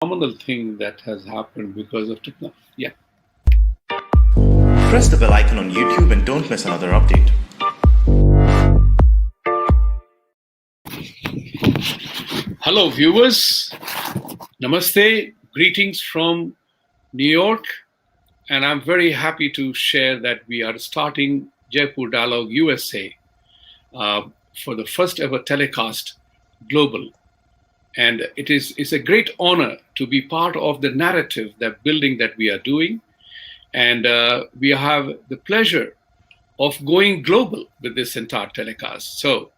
phenomenal thing that has happened because of technology. Yeah. Press the bell icon on YouTube and don't miss another update. Hello, viewers. Namaste. Greetings from New York. And I'm very happy to share that we are starting Jaipur Dialogue USA for the first ever telecast global. And it's a great honor to be part of the narrative, that building that we are doing. And we have the pleasure of going global with this entire telecast. So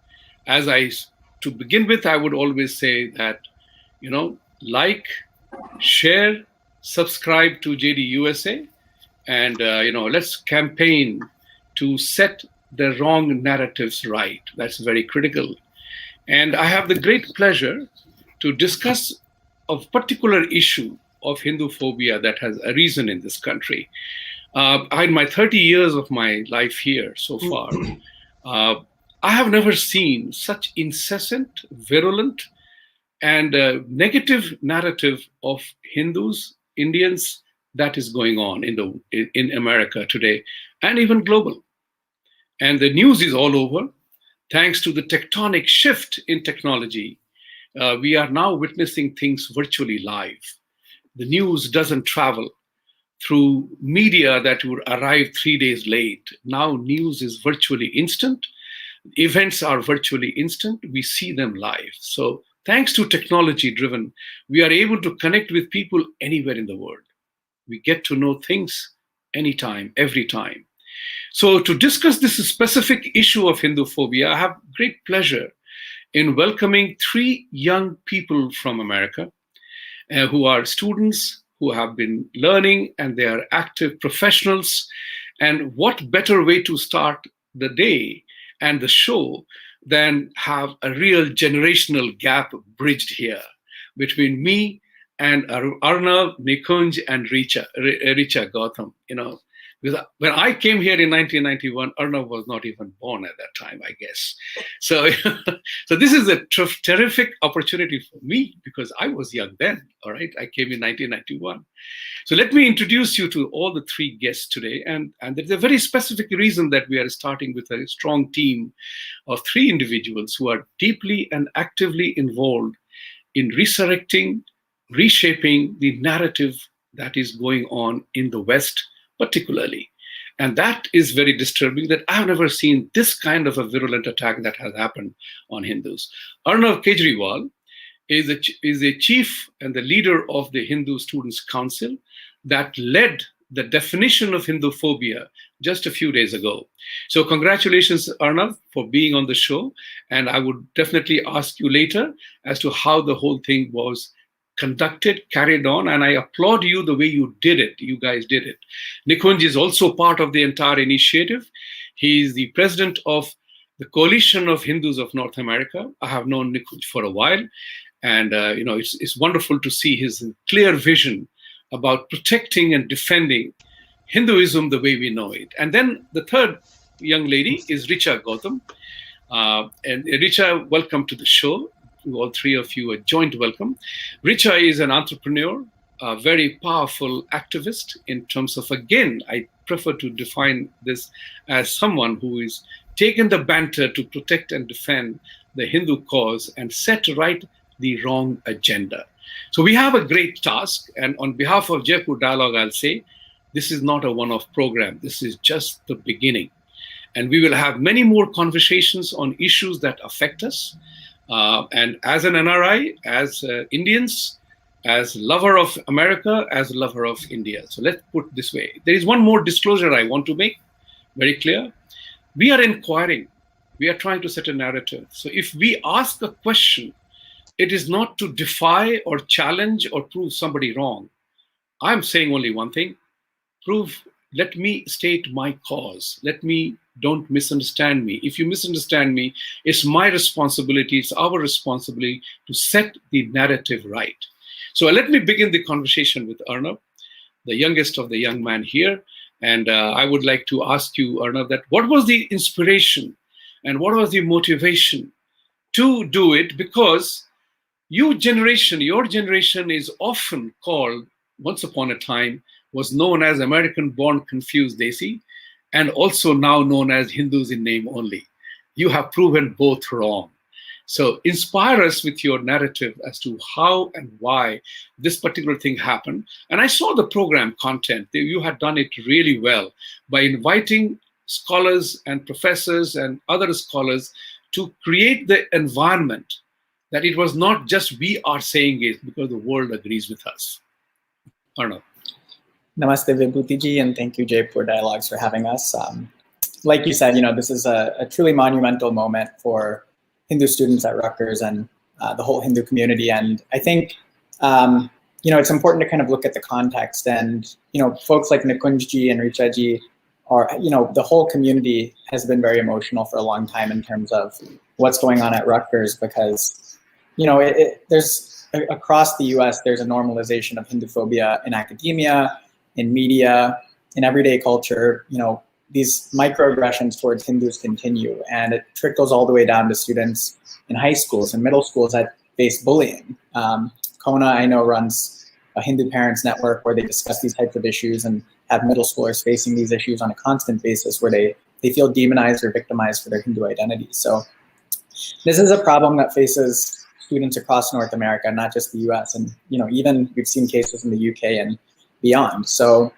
to begin with, I would always say that, like, share, subscribe to JD USA, and, let's campaign to set the wrong narratives right. That's very critical. And I have the great pleasure to discuss a particular issue of Hinduphobia that has arisen in this country. In my 30 years of my life here so far, I have never seen such incessant, virulent, and negative narrative of Hindus, Indians, that is going on in America today, and even global. And the news is all over. Thanks to the tectonic shift in technology, we are now witnessing things virtually live. The news doesn't travel through media that would arrive 3 days late. Now news is virtually instant. Events are virtually instant. We see them live. So thanks to technology driven, we are able to connect with people anywhere in the world. We get to know things anytime, every time. So to discuss this specific issue of Hinduphobia, I have great pleasure in welcoming 3 young people from America who are students, who have been learning, and they are active professionals. And what better way to start the day and the show than have a real generational gap bridged here between me and Arnav, Nikunj, and Richa Gautam. Because when I came here in 1991, Arnav was not even born at that time, I guess. So, so this is a terrific opportunity for me because I was young then, all right? I came in 1991. So let me introduce you to all the 3 guests today. And there's a very specific reason that we are starting with a strong team of 3 individuals who are deeply and actively involved in resurrecting, reshaping the narrative that is going on in the West, particularly. And that is very disturbing, that I've never seen this kind of a virulent attack that has happened on Hindus. Arnav Kejriwal is a chief and the leader of the Hindu Students' Council that led the definition of Hinduphobia just a few days ago. So congratulations, Arnav, for being on the show. And I would definitely ask you later as to how the whole thing was conducted, carried on, and I applaud you the way you did it. You guys did it. Nikunj is also part of the entire initiative. He is the president of the Coalition of Hindus of North America. I have known Nikunj for a while, and it's wonderful to see his clear vision about protecting and defending Hinduism the way we know it. And then the third young lady is Richa Gautam. And Richa, welcome to the show. All 3 of you, a joint welcome. Richa is an entrepreneur, a very powerful activist in terms of, again, I prefer to define this as someone who is taken the banter to protect and defend the Hindu cause and set right the wrong agenda. So we have a great task. And on behalf of Jaipur Dialogue, I'll say, this is not a one-off program. This is just the beginning. And we will have many more conversations on issues that affect us. And as an NRI, as Indians, as lover of America, as lover of India. So let's put it this way. There is one more disclosure I want to make, very clear. We are inquiring. We are trying to set a narrative. So if we ask a question, it is not to defy or challenge or prove somebody wrong. I'm saying only one thing. Let me state my cause. Don't misunderstand me. If you misunderstand me, it's my responsibility, it's our responsibility to set the narrative right. So let me begin the conversation with Arnav, the youngest of the young man here. And I would like to ask you, Arnav, that what was the inspiration and what was the motivation to do it? Because your generation is often called, once upon a time, was known as American-born confused Desi, and also now known as Hindus in name only. You have proven both wrong. So inspire us with your narrative as to how and why this particular thing happened. And I saw the program content. You had done it really well by inviting scholars and professors and other scholars to create the environment that it was not just we are saying it because the world agrees with us. Arnav. Namaste, Vibhuti ji, and thank you, Jaipur Dialogues, for having us. Like you said, this is a truly monumental moment for Hindu students at Rutgers and the whole Hindu community. And I think, it's important to kind of look at the context. And, folks like Nikunj ji and Richa ji are, the whole community has been very emotional for a long time in terms of what's going on at Rutgers because, there's across the US, there's a normalization of Hinduphobia in academia, in media, in everyday culture. These microaggressions towards Hindus continue, and it trickles all the way down to students in high schools and middle schools that face bullying. Kona, I know, runs a Hindu Parents Network where they discuss these types of issues and have middle schoolers facing these issues on a constant basis where they feel demonized or victimized for their Hindu identity. So this is a problem that faces students across North America, not just the US. And, even we've seen cases in the UK and beyond. So,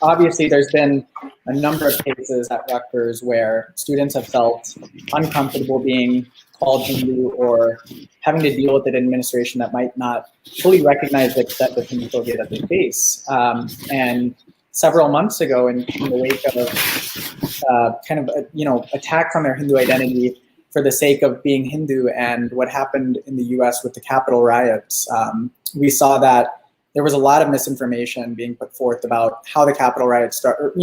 obviously there's been a number of cases at Rutgers where students have felt uncomfortable being called Hindu or having to deal with an administration that might not fully recognize the extent of Hinduphobia that they face. And several months ago, in the wake of attacks on their Hindu identity for the sake of being Hindu and what happened in the US with the Capitol riots, we saw that there was a lot of misinformation being put forth about how the Capitol riots started,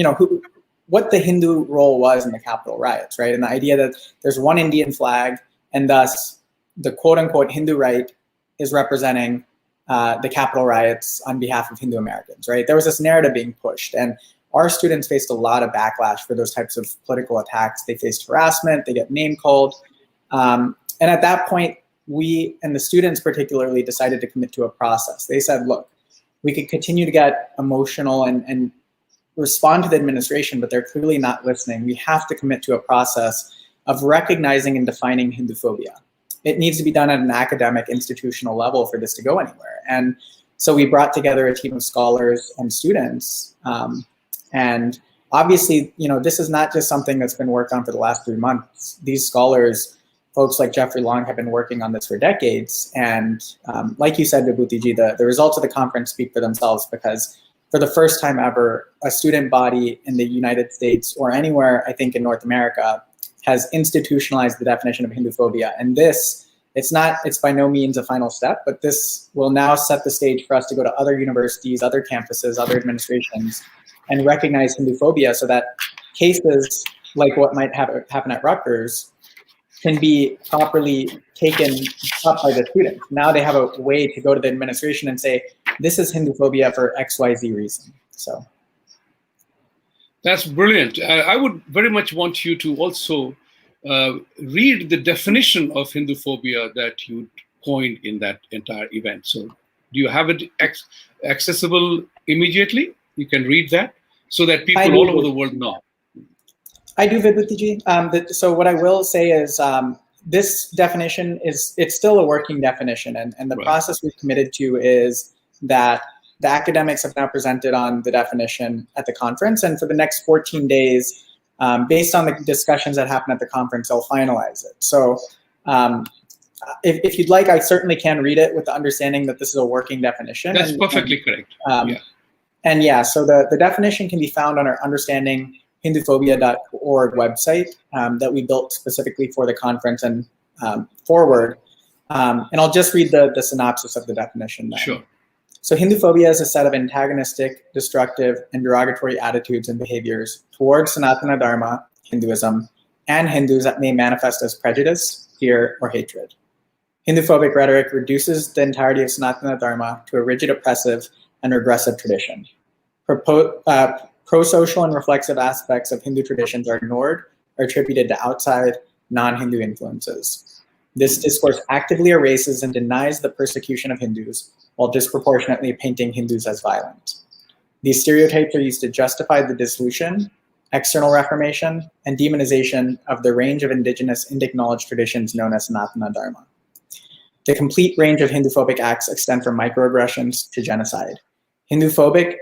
what the Hindu role was in the Capitol riots, right? And the idea that there's one Indian flag and thus the quote unquote Hindu right is representing the Capitol riots on behalf of Hindu Americans, right? There was this narrative being pushed, and our students faced a lot of backlash for those types of political attacks. They faced harassment, they get name called. And at that point, we and the students particularly decided to commit to a process. They said, look, we could continue to get emotional and respond to the administration, but they're clearly not listening. We have to commit to a process of recognizing and defining Hinduphobia. It needs to be done at an academic institutional level for this to go anywhere. And so we brought together a team of scholars and students. And obviously, this is not just something that's been worked on for the last 3 months. These scholars, folks like Jeffrey Long, have been working on this for decades. And like you said, Vibhuti ji, the results of the conference speak for themselves because for the first time ever, a student body in the United States or anywhere, I think in North America, has institutionalized the definition of Hinduphobia. And it's by no means a final step, but this will now set the stage for us to go to other universities, other campuses, other administrations, and recognize Hinduphobia so that cases like what might happen at Rutgers can be properly taken up by the students. Now they have a way to go to the administration and say, this is Hinduphobia for XYZ reason. So that's brilliant. I would very much want you to also read the definition of Hinduphobia that you coined in that entire event. So do you have it accessible immediately? You can read that so that people all over the world know. I do, Vibhuti ji. So what I will say is this definition it's still a working definition. And the process we've committed to is that the academics have now presented on the definition at the conference. And for the next 14 days, based on the discussions that happen at the conference, they'll finalize it. So if you'd like, I certainly can read it with the understanding that this is a working definition. That's perfectly correct. And yeah, so the definition can be found on our understandinghinduphobia.org website that we built specifically for the conference and forward. And I'll just read the synopsis of the definition then. Sure. So Hinduphobia is a set of antagonistic, destructive, and derogatory attitudes and behaviors towards Sanatana Dharma, Hinduism, and Hindus that may manifest as prejudice, fear, or hatred. Hinduphobic rhetoric reduces the entirety of Sanatana Dharma to a rigid, oppressive, and regressive tradition. Pro-social and reflexive aspects of Hindu traditions are ignored or attributed to outside, non-Hindu influences. This discourse actively erases and denies the persecution of Hindus while disproportionately painting Hindus as violent. These stereotypes are used to justify the dissolution, external reformation, and demonization of the range of indigenous Indic knowledge traditions known as Sanatana Dharma. The complete range of Hinduphobic acts extend from microaggressions to genocide. Hinduphobia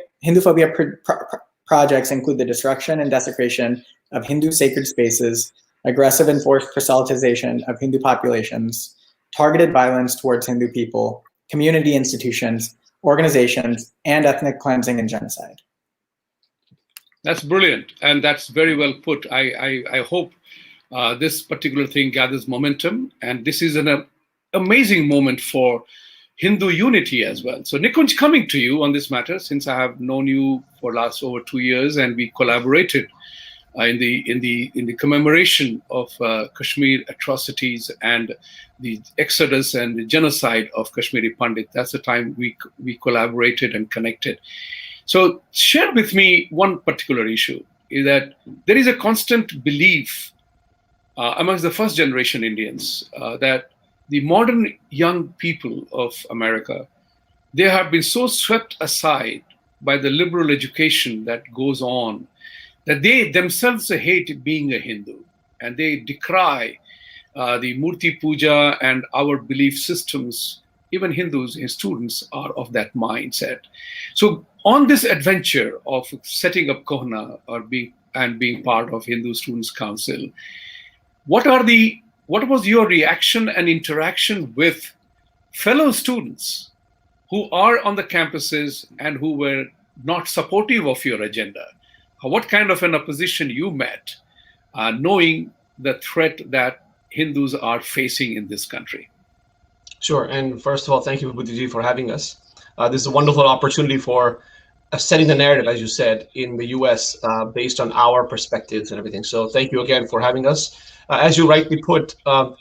projects include the destruction and desecration of Hindu sacred spaces, aggressive and forced proselytization of Hindu populations, targeted violence towards Hindu people, community institutions, organizations, and ethnic cleansing and genocide. That's brilliant, and that's very well put. I hope this particular thing gathers momentum, and this is an amazing moment for Hindu unity as well. So Nikunj, coming to you on this matter, since I have known you for last over 2 years, and we collaborated in the commemoration of Kashmir atrocities and the exodus and the genocide of Kashmiri Pandit. That's the time we collaborated and connected. So share with me one particular issue, is that there is a constant belief amongst the first generation Indians that the modern young people of America, they have been so swept aside by the liberal education that goes on that they themselves hate being a Hindu, and they decry the Murti Puja and our belief systems. Even Hindus and students are of that mindset. So on this adventure of setting up Kohna or being part of Hindu Students Council, what was your reaction and interaction with fellow students who are on the campuses and who were not supportive of your agenda? What kind of an opposition you met, knowing the threat that Hindus are facing in this country? Sure. And first of all, thank you, Vibhuti, for having us. This is a wonderful opportunity for setting the narrative, as you said, in the US based on our perspectives and everything. So thank you again for having us. As you rightly put,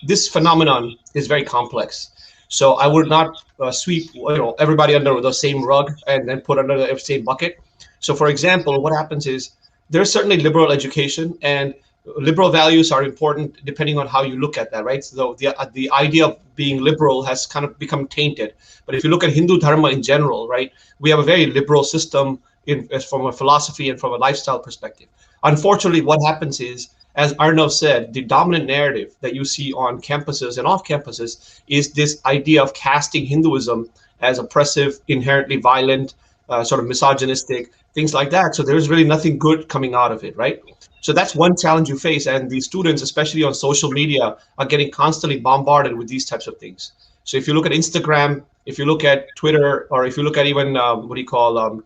this phenomenon is very complex. So I would not sweep everybody under the same rug and then put under the same bucket. So for example, what happens is there's certainly liberal education, and liberal values are important depending on how you look at that, right? So the idea of being liberal has kind of become tainted. But if you look at Hindu Dharma in general, right, we have a very liberal system from a philosophy and from a lifestyle perspective. Unfortunately, what happens is, as Arnav said, the dominant narrative that you see on campuses and off campuses is this idea of casting Hinduism as oppressive, inherently violent, sort of misogynistic, things like that. So there's really nothing good coming out of it, right? So that's one challenge you face. And the students, especially on social media, are getting constantly bombarded with these types of things. So if you look at Instagram, if you look at Twitter, or if you look at even,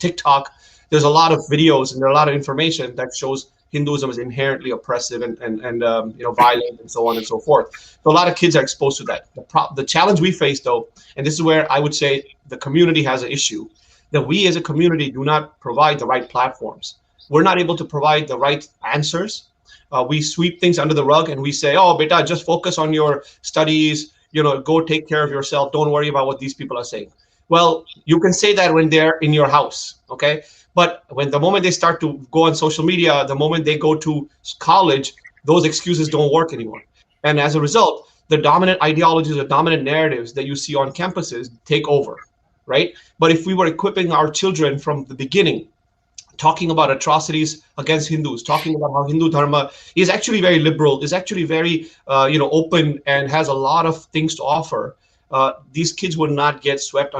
TikTok, there's a lot of videos and there are a lot of information that shows Hinduism is inherently oppressive and violent and so on and so forth. So a lot of kids are exposed to that. The challenge we face, though, and this is where I would say the community has an issue, that we as a community do not provide the right platforms. We're not able to provide the right answers. We sweep things under the rug and we say, oh, beta, just focus on your studies, go take care of yourself. Don't worry about what these people are saying. Well, you can say that when they're in your house, okay? But when the moment they start to go on social media, the moment they go to college, those excuses don't work anymore. And as a result, the dominant ideologies, the dominant narratives that you see on campuses take over, right? But if we were equipping our children from the beginning, talking about atrocities against Hindus, talking about how Hindu Dharma is actually very liberal, is actually very open, and has a lot of things to offer, these kids would not get swept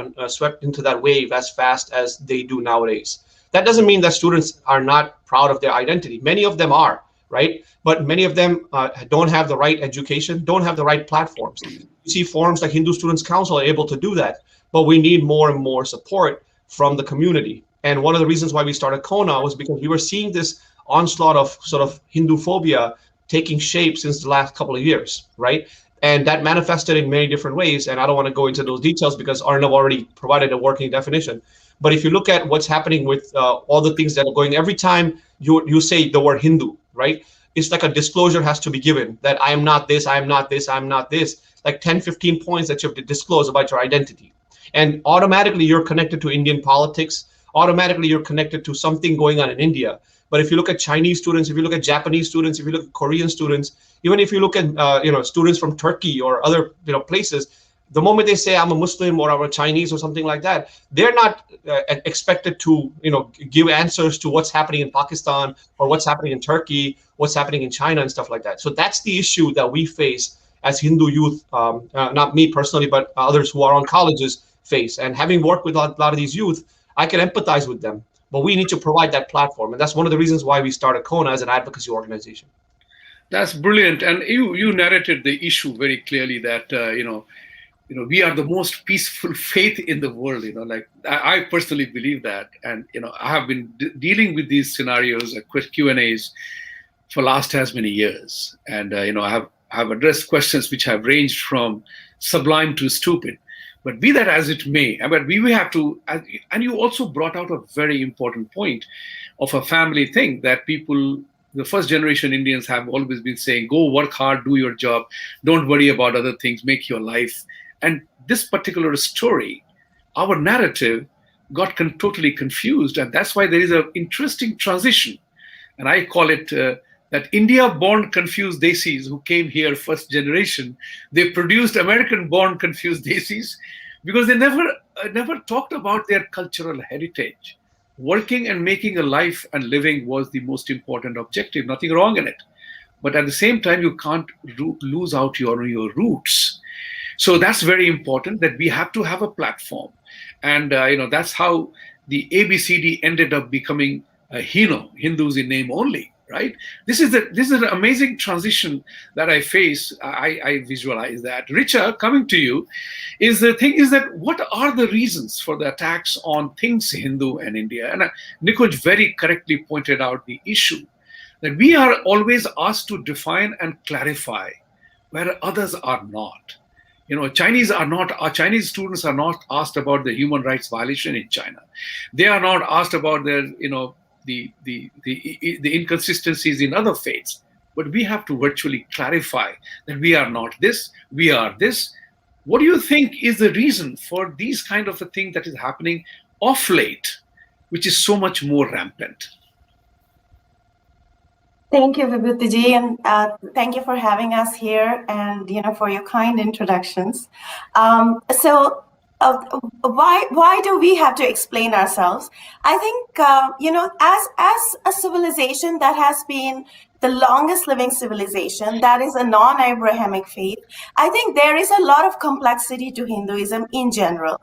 into that wave as fast as they do nowadays. That doesn't mean that students are not proud of their identity. Many of them are, right? But many of them don't have the right education, don't have the right platforms. You see forums like Hindu Students Council are able to do that, but we need more and more support from the community. And one of the reasons why we started Kona was because we were seeing this onslaught of sort of Hinduphobia taking shape since the last couple of years, right? And that manifested in many different ways. And I don't want to go into those details because Arnav already provided a working definition. But if you look at what's happening with all the things that are going, every time you say the word Hindu, right? It's like a disclosure has to be given that I am not this, I am not this, I'm not this, like 10, 15 points that you have to disclose about your identity. And automatically you're connected to Indian politics. automatically you're connected to something going on in India. But if you look at Chinese students, if you look at Japanese students, if you look at Korean students, even if you look at students from Turkey or other places, the moment they say I'm a Muslim or I'm a Chinese or something like that, they're not expected to give answers to what's happening in Pakistan or what's happening in Turkey, what's happening in China and stuff like that. So that's the issue that we face as Hindu youth, not me personally, but others who are on colleges face. And having worked with a lot of these youth, I can empathize with them. But we need to provide that platform. And that's one of the reasons why we started Kona as an advocacy organization. That's brilliant. And you narrated the issue very clearly that, we are the most peaceful faith in the world. Like I personally believe that. And, I have been dealing with these scenarios, Q&As for last as many years. And, I have addressed questions which have ranged from sublime to stupid. But be that as it may, but we have to, and you also brought out a very important point of a family thing that people, the first generation Indians have always been saying, go work hard, do your job, don't worry about other things, make your life. And this particular story, our narrative got totally confused. And that's why there is an interesting transition. And I call it that India-born confused Desis who came here first generation, they produced American-born confused Desis because they never talked about their cultural heritage. Working and making a life and living was the most important objective, nothing wrong in it. But at the same time, you can't lose out your roots. So that's very important that we have to have a platform. And that's how the ABCD ended up becoming Hindus in name only. Right? This is an amazing transition that I face. I visualize that. Richa, coming to you, the thing is that what are the reasons for the attacks on things Hindu and India? And Nikunj very correctly pointed out the issue that we are always asked to define and clarify where others are not. Chinese students are not asked about the human rights violation in China. They are not asked about their, the inconsistencies in other faiths, but we have to virtually clarify that we are not this, we are this. What do you think is the reason for these kind of a thing that is happening off late, which is so much more rampant? Thank you, Vibhuti, and thank you for having us here and for your kind introductions. Why do we have to explain ourselves? I think as a civilization that has been the longest living civilization, that is a non-Abrahamic faith, I think there is a lot of complexity to Hinduism in general.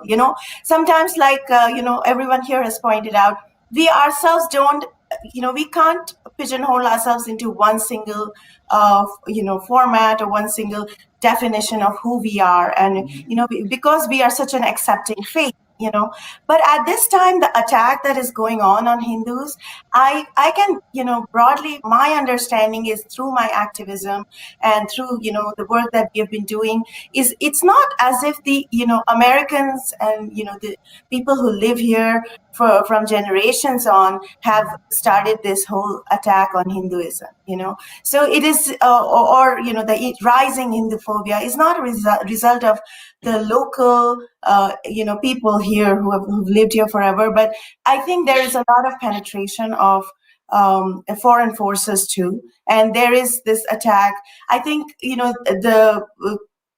Sometimes, like everyone here has pointed out, we ourselves don't. We can't pigeonhole ourselves into one single, format or one single definition of who we are, and because we are such an accepting faith. But at this time, the attack that is going on Hindus, I can, broadly, my understanding is through my activism and through, the work that we have been doing, is it's not as if the, Americans and, the people who live here from generations on have started this whole attack on Hinduism, So it is, the rising Hinduphobia is not a result of the local, people here who've lived here forever. But I think there is a lot of penetration of foreign forces too. And there is this attack. I think, the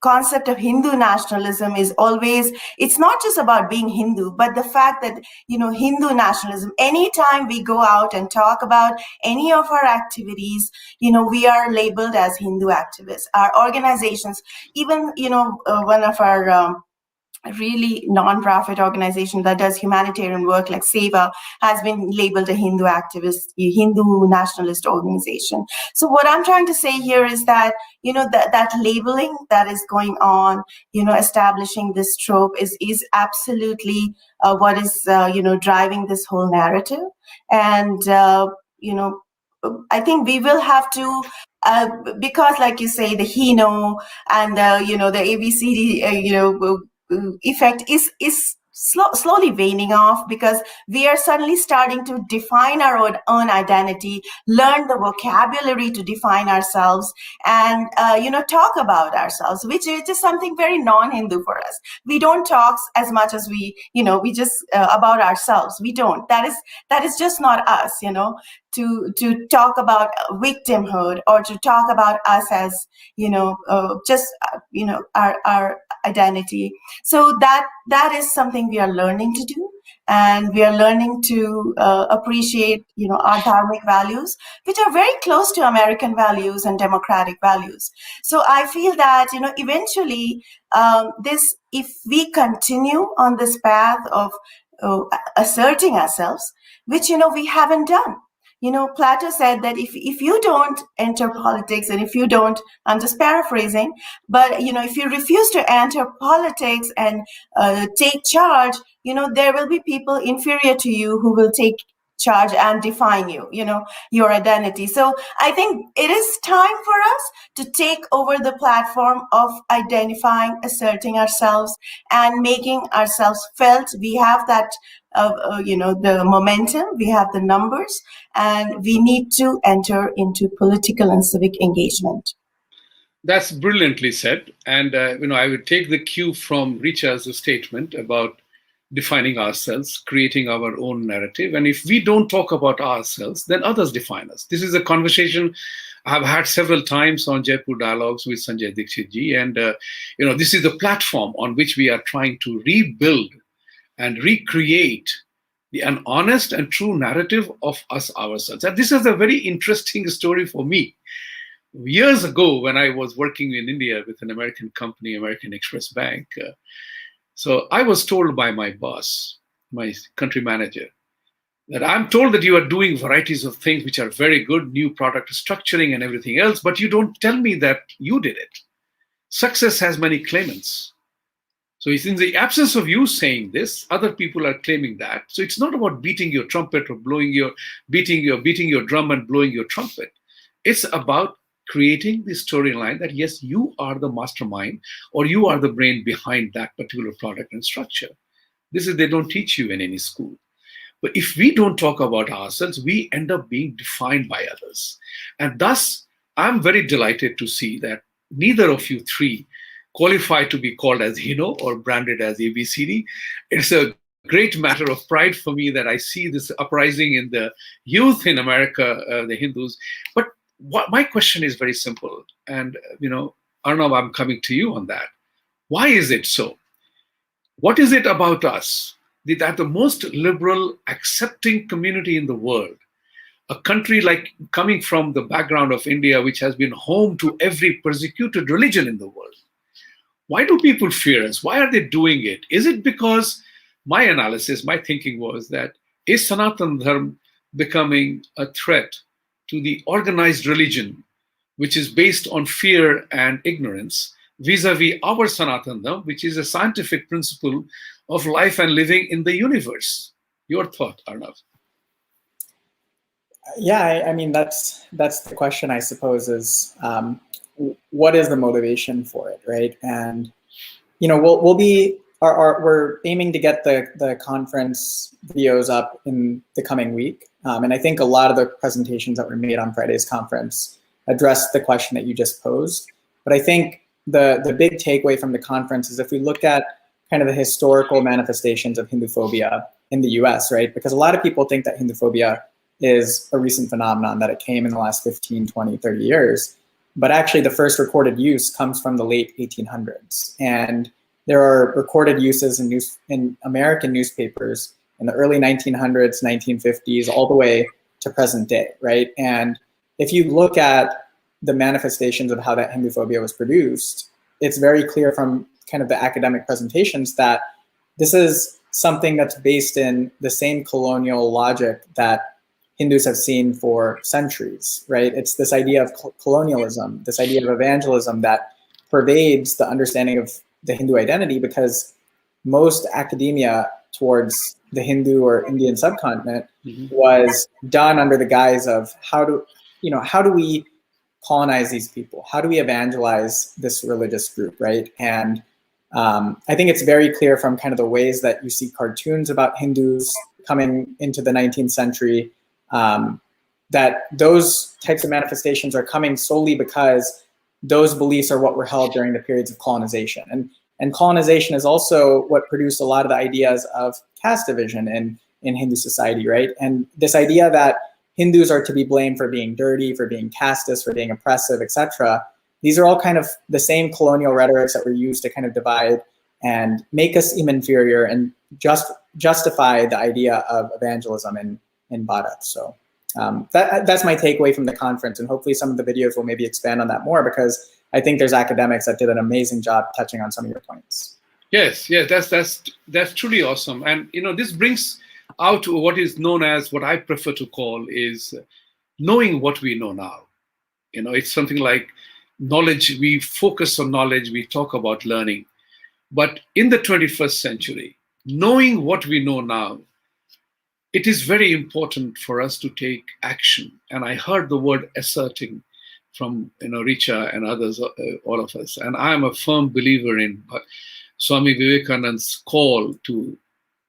concept of Hindu nationalism is always, it's not just about being Hindu, but the fact that, Hindu nationalism, anytime we go out and talk about any of our activities, we are labeled as Hindu activists. Our organizations, even, one of our really non-profit organization that does humanitarian work like Seva has been labeled a Hindu activist, Hindu nationalist organization. So what I'm trying to say here is that, that labeling that is going on, establishing this trope is absolutely what is, driving this whole narrative. And, I think we will have to, because like you say, the Hino and, the ABCD, effect is slowly waning off, because we are suddenly starting to define our own identity, learn the vocabulary to define ourselves, and talk about ourselves, which is something very non-Hindu for us. We don't talk as much as we just about ourselves. We don't. That is just not us. To talk about victimhood, or to talk about us as our identity. So that is something we are learning to do, and we are learning to appreciate our dharmic values, which are very close to American values and democratic values. So I feel that eventually, this if we continue on this path of asserting ourselves, which we haven't done. Plato said that if you don't enter politics, and if you don't, I'm just paraphrasing, but if you refuse to enter politics and take charge, there will be people inferior to you who will take charge and define your identity. So I think it is time for us to take over the platform of identifying, asserting ourselves, and making ourselves felt. We have that the momentum, we have the numbers, and we need to enter into political and civic engagement. That's brilliantly said. And, I would take the cue from Richa's statement about defining ourselves, creating our own narrative. And if we don't talk about ourselves, then others define us. This is a conversation I've had several times on Jaipur Dialogues with Sanjay Dixit ji. And, this is the platform on which we are trying to rebuild and recreate an honest and true narrative of us ourselves. And this is a very interesting story for me. Years ago, when I was working in India with an American company, American Express Bank, so I was told by my boss, my country manager, that I'm told that you are doing varieties of things which are very good, new product structuring and everything else, but you don't tell me that you did it. Success has many claimants. So in the absence of you saying this, other people are claiming that. So it's not about beating your trumpet or beating your drum and blowing your trumpet. It's about creating the storyline that yes, you are the mastermind, or you are the brain behind that particular product and structure. They don't teach you in any school. But if we don't talk about ourselves, we end up being defined by others. And thus, I'm very delighted to see that neither of you three qualify to be called as Hino or branded as ABCD. It's a great matter of pride for me that I see this uprising in the youth in America, the Hindus. But my question is very simple. And, Arnav, I'm coming to you on that. Why is it so? What is it about us that the most liberal, accepting community in the world, a country like coming from the background of India, which has been home to every persecuted religion in the world, why do people fear us? Why are they doing it? Is it because my analysis, my thinking was that is Sanatan Dharma becoming a threat to the organized religion, which is based on fear and ignorance, vis-a-vis our Sanatan Dharma, which is a scientific principle of life and living in the universe? Your thought, Arnav? Yeah, I mean, that's the question, I suppose, is what is the motivation for it, right? And we're aiming to get the conference videos up in the coming week, and I think a lot of the presentations that were made on Friday's conference addressed the question that you just posed. But I think the big takeaway from the conference is if we look at kind of the historical manifestations of Hinduphobia in the US, right? Because a lot of people think that Hinduphobia is a recent phenomenon, that it came in the last 15, 20, 30 years. But actually the first recorded use comes from the late 1800s. And there are recorded uses in American newspapers in the early 1900s, 1950s, all the way to present day, right? And if you look at the manifestations of how that Hinduphobia was produced, it's very clear from kind of the academic presentations that this is something that's based in the same colonial logic that Hindus have seen for centuries, right? It's this idea of colonialism, this idea of evangelism that pervades the understanding of the Hindu identity, because most academia towards the Hindu or Indian subcontinent was done under the guise of how do we colonize these people? How do we evangelize this religious group, right? And I think it's very clear from kind of the ways that you see cartoons about Hindus coming into the 19th century, that those types of manifestations are coming solely because those beliefs are what were held during the periods of colonization. And colonization is also what produced a lot of the ideas of caste division in Hindu society, right? And this idea that Hindus are to be blamed for being dirty, for being casteist, for being oppressive, etc. These are all kind of the same colonial rhetorics that were used to kind of divide and make us seem inferior and justify the idea of evangelism in Bharat. So that's my takeaway from the conference, and hopefully some of the videos will maybe expand on that more, because I think there's academics that did an amazing job touching on some of your points. Yes, that's truly awesome. And this brings out what is known as, what I prefer to call, is knowing what we know now. It's something like knowledge. We focus on knowledge, we talk about learning. But in the 21st century, knowing what we know now, it is very important for us to take action. And I heard the word asserting from Richa and others, all of us. And I am a firm believer in Swami Vivekananda's call to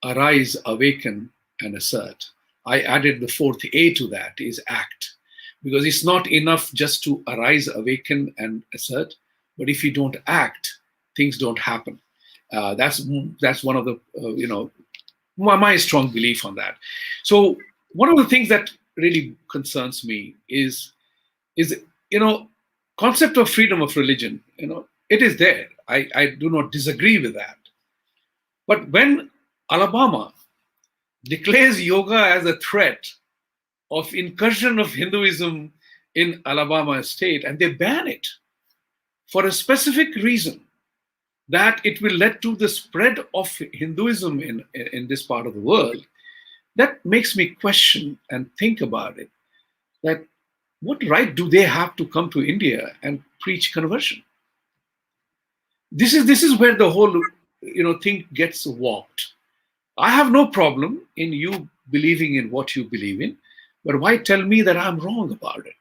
arise, awaken, and assert. I added the fourth A to that, is act. Because it's not enough just to arise, awaken, and assert. But if you don't act, things don't happen. That's one of the, my strong belief on that. So one of the things that really concerns me is concept of freedom of religion. It is there. I do not disagree with that. But when Alabama declares yoga as a threat of incursion of Hinduism in Alabama state, and they ban it for a specific reason, that it will lead to the spread of Hinduism in this part of the world, that makes me question and think about it, that what right do they have to come to India and preach conversion? This is where the whole thing gets walked. I have no problem in you believing in what you believe in, but why tell me that I'm wrong about it?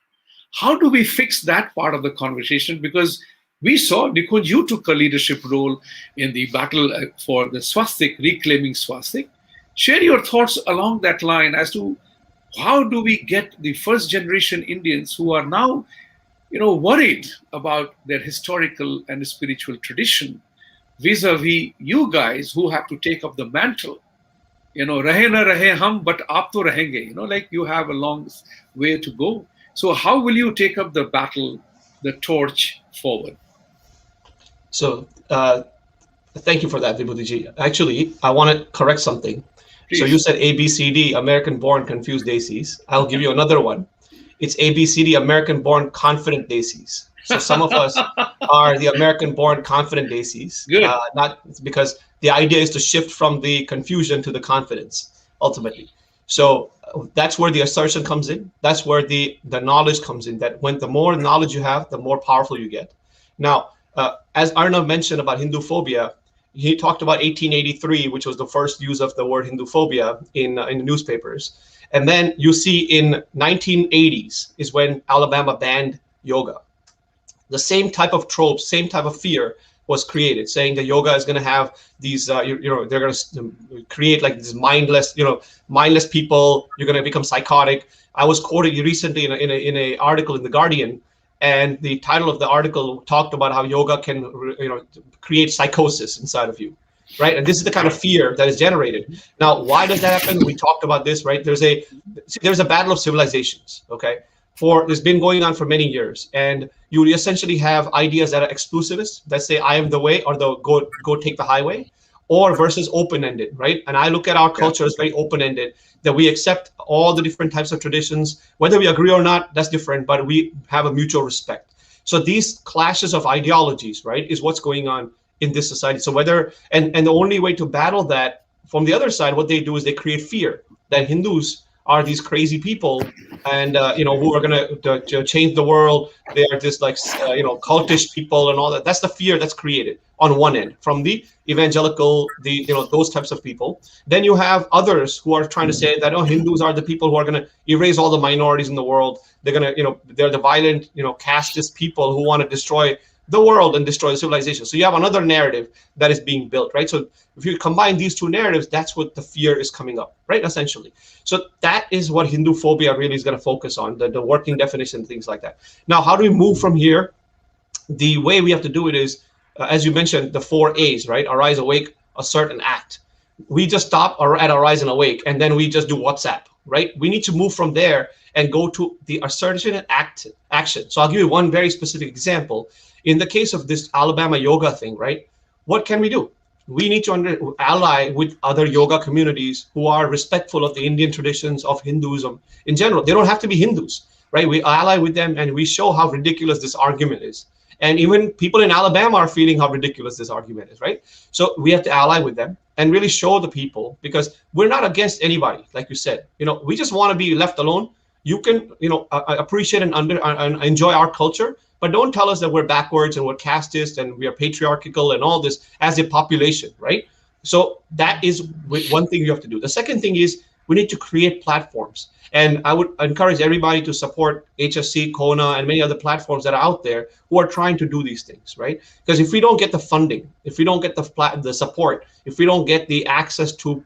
How do we fix that part of the conversation? Because we saw, Nikunj, you took a leadership role in the battle for the swastik, reclaiming swastik. Share your thoughts along that line as to how do we get the first generation Indians who are now, worried about their historical and spiritual tradition vis-a-vis you guys who have to take up the mantle. Rahe na rahe hum, but aap to rahenge. Like you have a long way to go. So how will you take up the battle, the torch forward? So thank you for that, Vibhuti. Actually, I want to correct something. Please. So you said ABCD, American-born confused Daisies. I'll give you another one. It's ABCD, American-born confident Daisies. So some of us are the American-born confident Daisies. Good. Not because the idea is to shift from the confusion to the confidence, ultimately. So that's where the assertion comes in. That's where the knowledge comes in, that when the more knowledge you have, the more powerful you get. Now, as Arnav mentioned about Hinduphobia, he talked about 1883, which was the first use of the word Hinduphobia in the newspapers. And then you see in 1980s is when Alabama banned yoga. The same type of tropes, same type of fear was created, saying that yoga is going to have these, they're going to create like these mindless people. You're going to become psychotic. I was quoted recently in a article in The Guardian, and the title of the article talked about how yoga can, create psychosis inside of you, right? And this is the kind of fear that is generated. Now, why does that happen? We talked about this, right? There's a battle of civilizations, okay? It's been going on for many years, and you essentially have ideas that are exclusivist, that say I am the way, or go take the highway, or versus open-ended, right? And I look at our culture as very open-ended, that we accept all the different types of traditions, whether we agree or not, that's different, but we have a mutual respect. So these clashes of ideologies, right, is what's going on in this society. So and the only way to battle that from the other side, what they do is they create fear that Hindus are these crazy people, and who are going to change the world. They are just like cultish people and all that. That's the fear that's created on one end from the evangelical, those types of people. Then you have others who are trying to say that Hindus are the people who are going to erase all the minorities in the world. They're going to they're the violent casteist people who want to destroy the world and destroy the civilization. So you have another narrative that is being built, right? So if you combine these two narratives, that's what the fear is coming up, right? Essentially. So that is what Hinduphobia really is going to focus on, the working definition, things like that. Now, how do we move from here? The way we have to do it is, as you mentioned, the 4 A's, right? Arise, awake, assert, and act. We just stop at arise and awake, and then we just do WhatsApp, right? We need to move from there and go to the assertion and action. So I'll give you one very specific example. In the case of this Alabama yoga thing, right? What can we do? We need to ally with other yoga communities who are respectful of the Indian traditions of Hinduism in general. They don't have to be Hindus, right? We ally with them and we show how ridiculous this argument is. And even people in Alabama are feeling how ridiculous this argument is, right? So we have to ally with them and really show the people, because we're not against anybody, like you said. We just want to be left alone. You can, appreciate and enjoy our culture, but don't tell us that we're backwards and we're casteist and we are patriarchal and all this as a population, right? So that is one thing you have to do. The second thing is we need to create platforms. And I would encourage everybody to support HSC, Kona, and many other platforms that are out there who are trying to do these things, right? Because if we don't get the funding, if we don't get the support, if we don't get the access to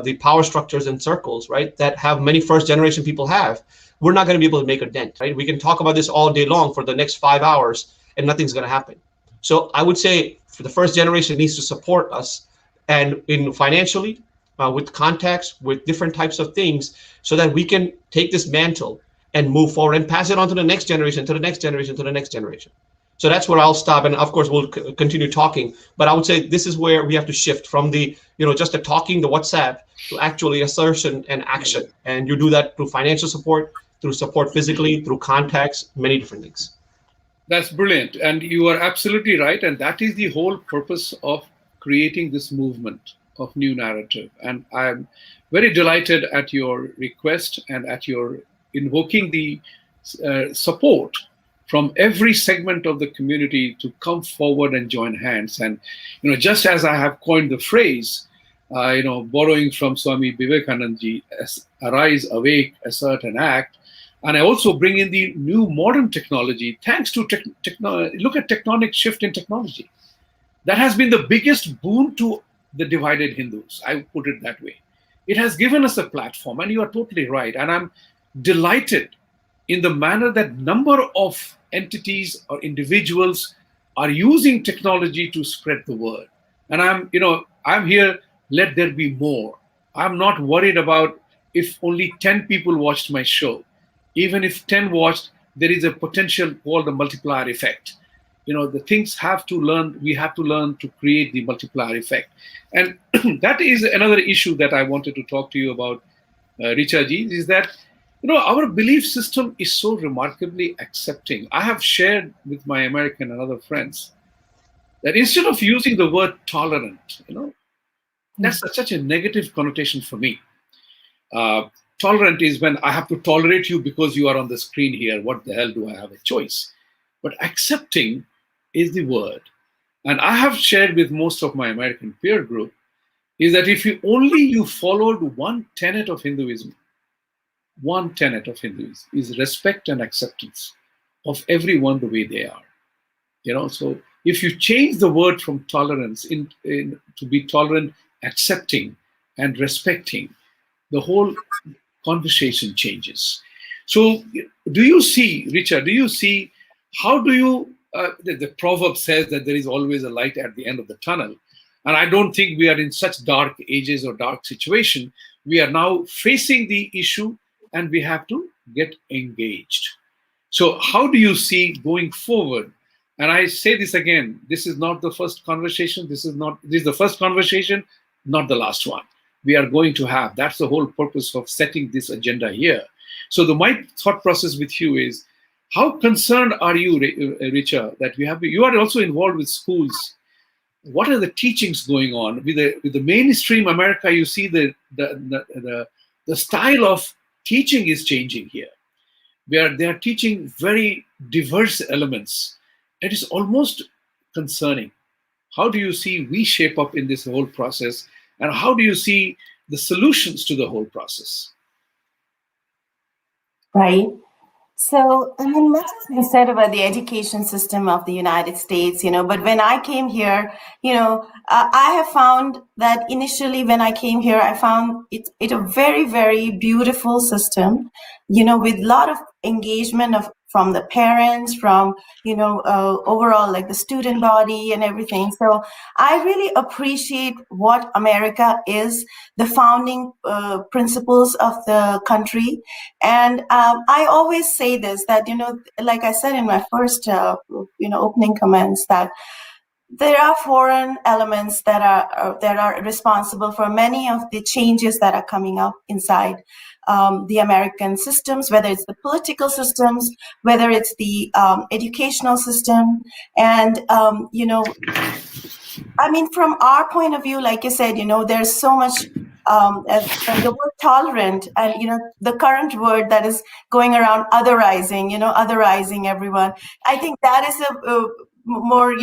the power structures and circles, right, that have many first-generation people have, we're not going to be able to make a dent, right? We can talk about this all day long for the next 5 hours, and nothing's going to happen. So I would say for the first generation needs to support us, and financially, with contacts, with different types of things, so that we can take this mantle and move forward and pass it on to the next generation, to the next generation, to the next generation. So that's where I'll stop. And of course, we'll continue talking. But I would say this is where we have to shift from the, just the talking, the WhatsApp, to actually assertion and action. And you do that through financial support, through support physically, through contacts, many different things. That's brilliant. And you are absolutely right. And that is the whole purpose of creating this movement of new narrative. And I'm very delighted at your request and at your invoking the support from every segment of the community to come forward and join hands. And just as I have coined the phrase, borrowing from Swami Vivekananda, arise, awake, assert, and act. And I also bring in the new modern technology, thanks to look at tectonic shift in technology. That has been the biggest boon to the divided Hindus. I put it that way. It has given us a platform, and you are totally right. And I'm delighted in the manner that number of entities or individuals are using technology to spread the word. And I'm here, let there be more. I'm not worried about if only 10 people watched my show. Even if 10 watched, there is a potential called the multiplier effect. The things we have to learn to create the multiplier effect. And that is another issue that I wanted to talk to you about, Richa ji, is that, our belief system is so remarkably accepting. I have shared with my American and other friends that instead of using the word tolerant, that's such a negative connotation for me. Tolerant is when I have to tolerate you because you are on the screen here. What the hell do I have a choice? But accepting is the word. And I have shared with most of my American peer group is that if you followed one tenet of Hinduism is respect and acceptance of everyone the way they are. So if you change the word from tolerance to be tolerant, accepting, and respecting, the whole conversation changes. So do you see, Richa, how do you, the proverb says that there is always a light at the end of the tunnel. And I don't think we are in such dark ages or dark situation. We are now facing the issue and we have to get engaged. So how do you see going forward? And I say this again, this is not the first conversation. This is the first conversation, not the last one we are going to have. That's the whole purpose of setting this agenda here. So my thought process with you is, how concerned are you, Richa, that you are also involved with schools? What are the teachings going on with the mainstream America? You see the style of teaching is changing here, where they are teaching very diverse elements. It is almost concerning. How do you see we shape up in this whole process, and how do you see the solutions to the whole process? Right. So, I mean, much has been said about the education system of the United States, but when I came here, I have found that initially when I came here, I found it a very, very beautiful system, with a lot of engagement from the parents, from, overall like the student body and everything. So I really appreciate what America is, the founding principles of the country. And I always say this, that, like I said in my first, opening comments, that there are foreign elements that are responsible for many of the changes that are coming up inside the American systems, whether it's the political systems, whether it's the educational system. And, I mean, from our point of view, like you said, there's so much, the word tolerant, and, the current word that is going around, otherizing, otherizing everyone. I think that is a more,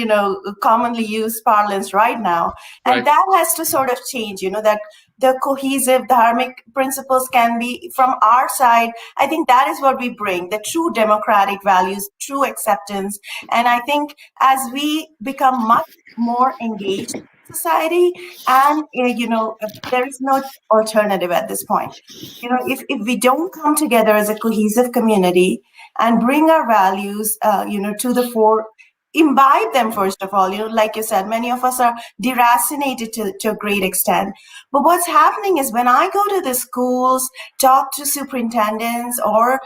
commonly used parlance right now. And Right. that has to sort of change, that the cohesive dharmic principles can be from our side. I think that is what we bring, the true democratic values, true acceptance. And I think as we become much more engaged in society, and there is no alternative at this point. If we don't come together as a cohesive community and bring our values to the fore, imbibe them, first of all, like you said, many of us are deracinated to a great extent. But what's happening is, when I go to the schools, talk to superintendents or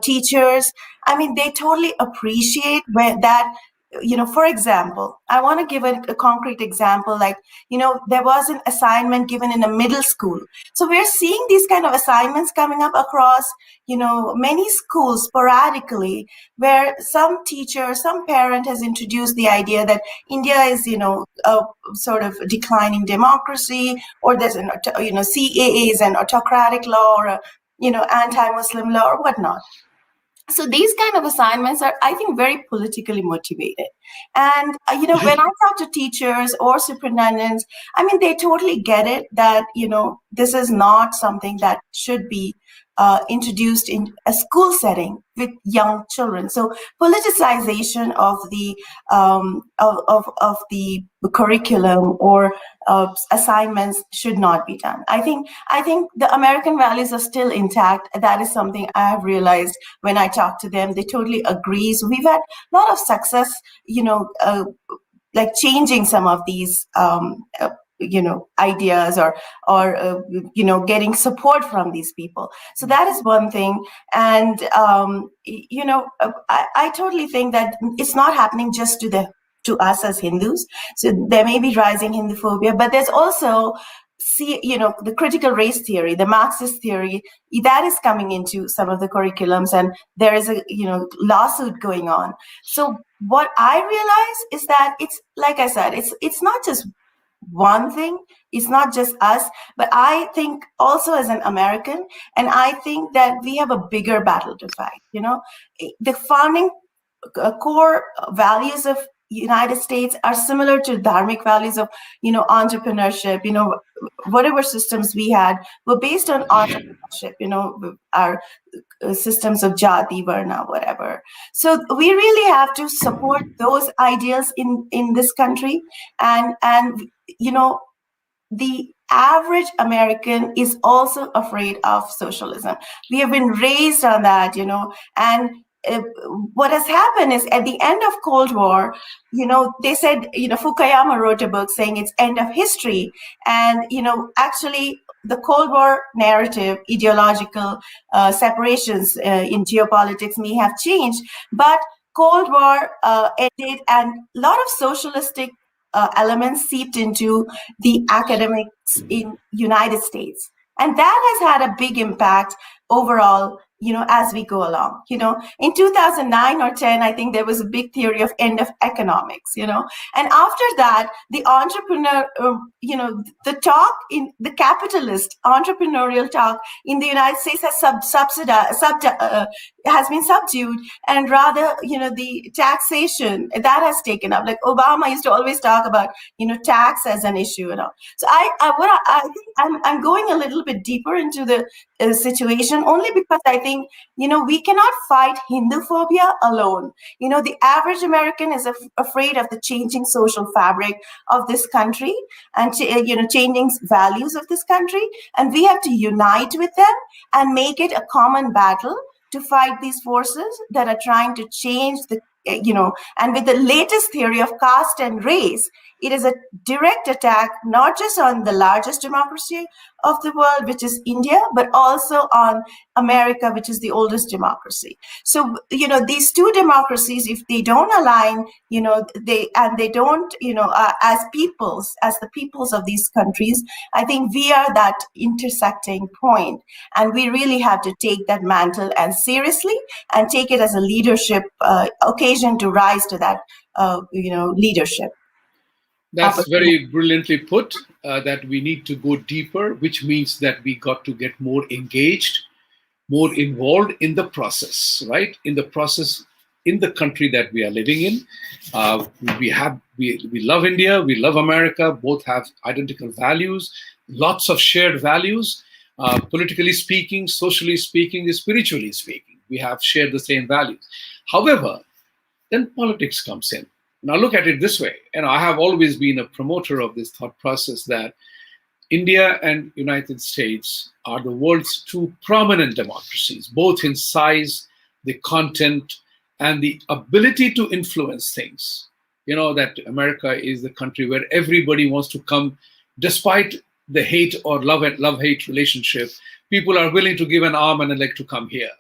teachers, I mean, they totally appreciate that. For example, I want to give a concrete example. Like, there was an assignment given in a middle school. So we're seeing these kind of assignments coming up across, many schools sporadically, where some teacher, some parent has introduced the idea that India is, a sort of declining democracy, or there's CAA is an autocratic law, or a, anti-Muslim law or whatnot. So these kind of assignments are, I think, very politically motivated. And, when I talk to teachers or superintendents, I mean, they totally get it that, this is not something that should be introduced in a school setting with young children. So politicization of the of the curriculum or assignments should not be done. I think the American values are still intact. That is something I have realized when I talk to them. They totally agree. So we've had a lot of success, like changing some of these ideas, or getting support from these people. So that is one thing. And I totally think that it's not happening just to us as Hindus. So there may be rising Hinduphobia, but there's also the critical race theory, the Marxist theory, that is coming into some of the curriculums, and there is a lawsuit going on. So what I realize is that it's, like I said, it's not just one thing, it's not just us, but I think also as an American, and I think that we have a bigger battle to fight. The founding core values of United States are similar to dharmic values of entrepreneurship. Whatever systems we had were based on entrepreneurship. Our systems of jati, varna, whatever. So we really have to support those ideals in this country, and the average American is also afraid of socialism. We have been raised on that, and what has happened is, at the end of Cold War, they said, Fukuyama wrote a book saying it's end of history. And, actually the Cold War narrative, ideological separations in geopolitics may have changed, but Cold War ended, and a lot of socialistic elements seeped into the academics in United States. And that has had a big impact overall, as we go along. In 2009 or 10, I think there was a big theory of end of economics, and after that, the entrepreneur, the talk in the capitalist entrepreneurial talk in the United States has been subdued, and rather, the taxation that has taken up. Like Obama used to always talk about, tax as an issue and all. So I think I'm going a little bit deeper into the situation, only because I think think, we cannot fight Hinduphobia alone. The average American is afraid of the changing social fabric of this country and, changing values of this country. And we have to unite with them and make it a common battle to fight these forces that are trying to change and with the latest theory of caste and race, it is a direct attack, not just on the largest democracy of the world, which is India, but also on America, which is the oldest democracy. So, these two democracies, if they don't align, they don't, as the peoples of these countries, I think we are that intersecting point, and we really have to take that mantle and seriously and take it as a leadership occasion to rise to that, leadership. That's very brilliantly put, that we need to go deeper, which means that we got to get more engaged, more involved in the process, right? In the process, in the country that we are living in. We love India, we love America, both have identical values, lots of shared values, politically speaking, socially speaking, spiritually speaking. We have shared the same values. However, then politics comes in. Now look at it this way, and I have always been a promoter of this thought process that India and United States are the world's two prominent democracies, both in size, the content, and the ability to influence things. That America is the country where everybody wants to come, despite the hate or love-hate relationship, people are willing to give an arm and a leg to come here.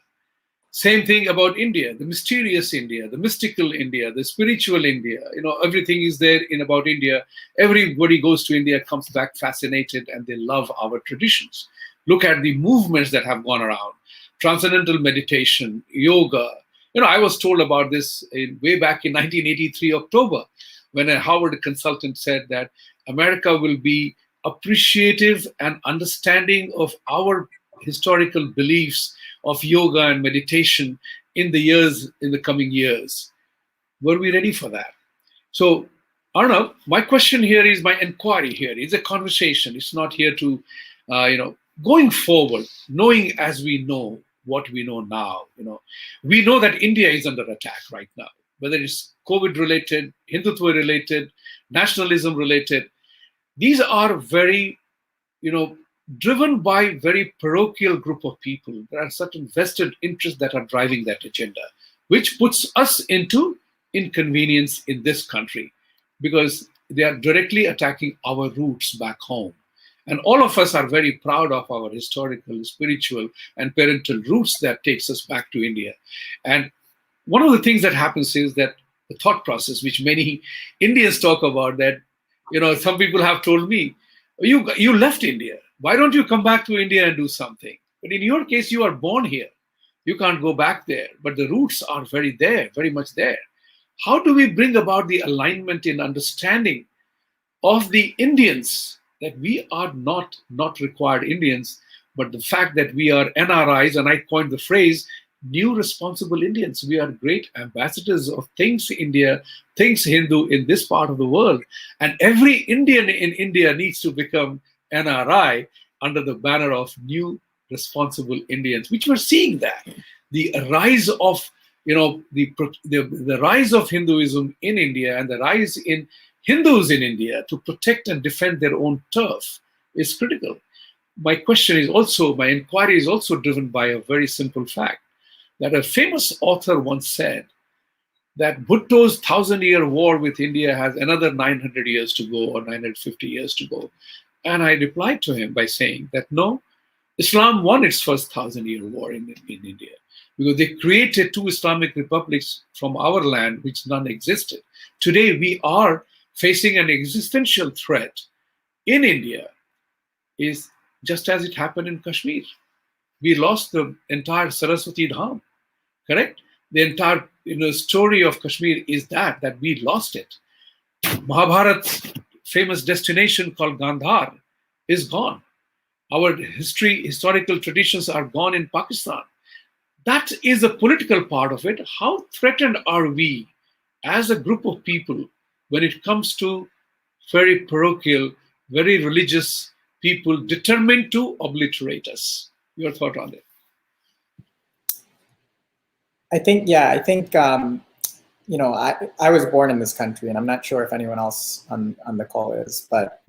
Same thing about India, the mysterious India, the mystical India, the spiritual India. Everything is there about India. Everybody goes to India, comes back fascinated, and they love our traditions. Look at the movements that have gone around. Transcendental meditation, yoga. I was told about this way back in 1983, October, when a Harvard consultant said that America will be appreciative and understanding of our historical beliefs of yoga and meditation in the coming years. Were we ready for that? So, Arnav, my question here is, my inquiry here is a conversation. It's not here to, going forward, knowing as we know what we know now. We know that India is under attack right now, whether it's COVID-related, Hindutva-related, nationalism-related. These are very, driven by very parochial group of people. There are certain vested interests that are driving that agenda, which puts us into inconvenience in this country because they are directly attacking our roots back home. And all of us are very proud of our historical, spiritual, and parental roots that takes us back to India. And one of the things that happens is that the thought process, which many Indians talk about, that, some people have told me, you left India. Why don't you come back to India and do something? But in your case, you are born here. You can't go back there. But the roots are very much there. How do we bring about the alignment in understanding of the Indians, that we are not required Indians, but the fact that we are NRIs, and I coined the phrase, new responsible Indians. We are great ambassadors of things India, things Hindu in this part of the world. And every Indian in India needs to become NRI under the banner of new responsible Indians, which we're seeing that. The rise of, the rise of Hinduism in India and the rise in Hindus in India to protect and defend their own turf is critical. My inquiry is also driven by a very simple fact that a famous author once said that Bhutto's 1,000-year war with India has another 900 years to go or 950 years to go. And I replied to him by saying that no, Islam won its first 1,000-year war in India because they created two Islamic republics from our land, which none existed. Today, we are facing an existential threat in India, is just as it happened in Kashmir. We lost the entire Saraswati Dham, correct? The entire story of Kashmir is that we lost it. Mahabharat's famous destination called Gandhar is gone. Our historical traditions are gone in Pakistan. That is the political part of it. How threatened are we as a group of people when it comes to very parochial, very religious people determined to obliterate us? Your thought on it? I think, I was born in this country, and I'm not sure if anyone else on the call is, but,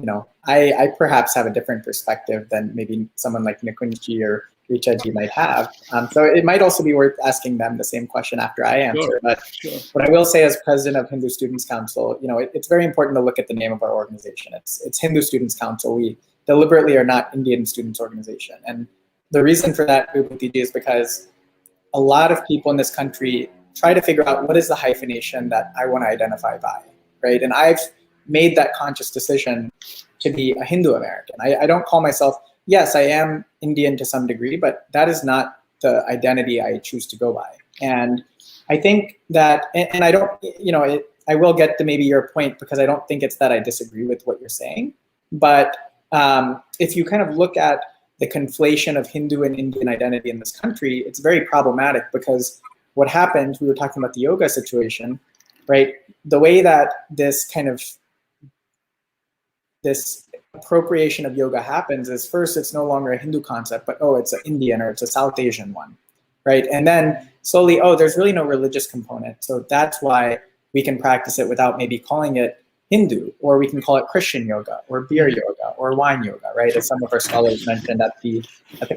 I perhaps have a different perspective than maybe someone like Nikunj or Richa might have. So it might also be worth asking them the same question after I answer. Sure, but sure. what I will say as president of Hindu Students Council, it's very important to look at the name of our organization. It's Hindu Students Council. We deliberately are not Indian Students Organization. And the reason for that, Vibhuti, is because a lot of people in this country try to figure out what is the hyphenation that I want to identify by, right? And I've made that conscious decision to be a Hindu American. I don't call myself, yes, I am Indian to some degree, but that is not the identity I choose to go by. And I think that, and I don't, I will get to maybe your point, because I don't think it's that I disagree with what you're saying. But if you kind of look at the conflation of Hindu and Indian identity in this country, it's very problematic, because what happened, we were talking about the yoga situation, right? The way that this appropriation of yoga happens is, first, it's no longer a Hindu concept, but, it's an Indian or it's a South Asian one, right? And then slowly, there's really no religious component. So that's why we can practice it without maybe calling it Hindu, or we can call it Christian yoga or beer yoga or wine yoga, right? As some of our scholars mentioned at the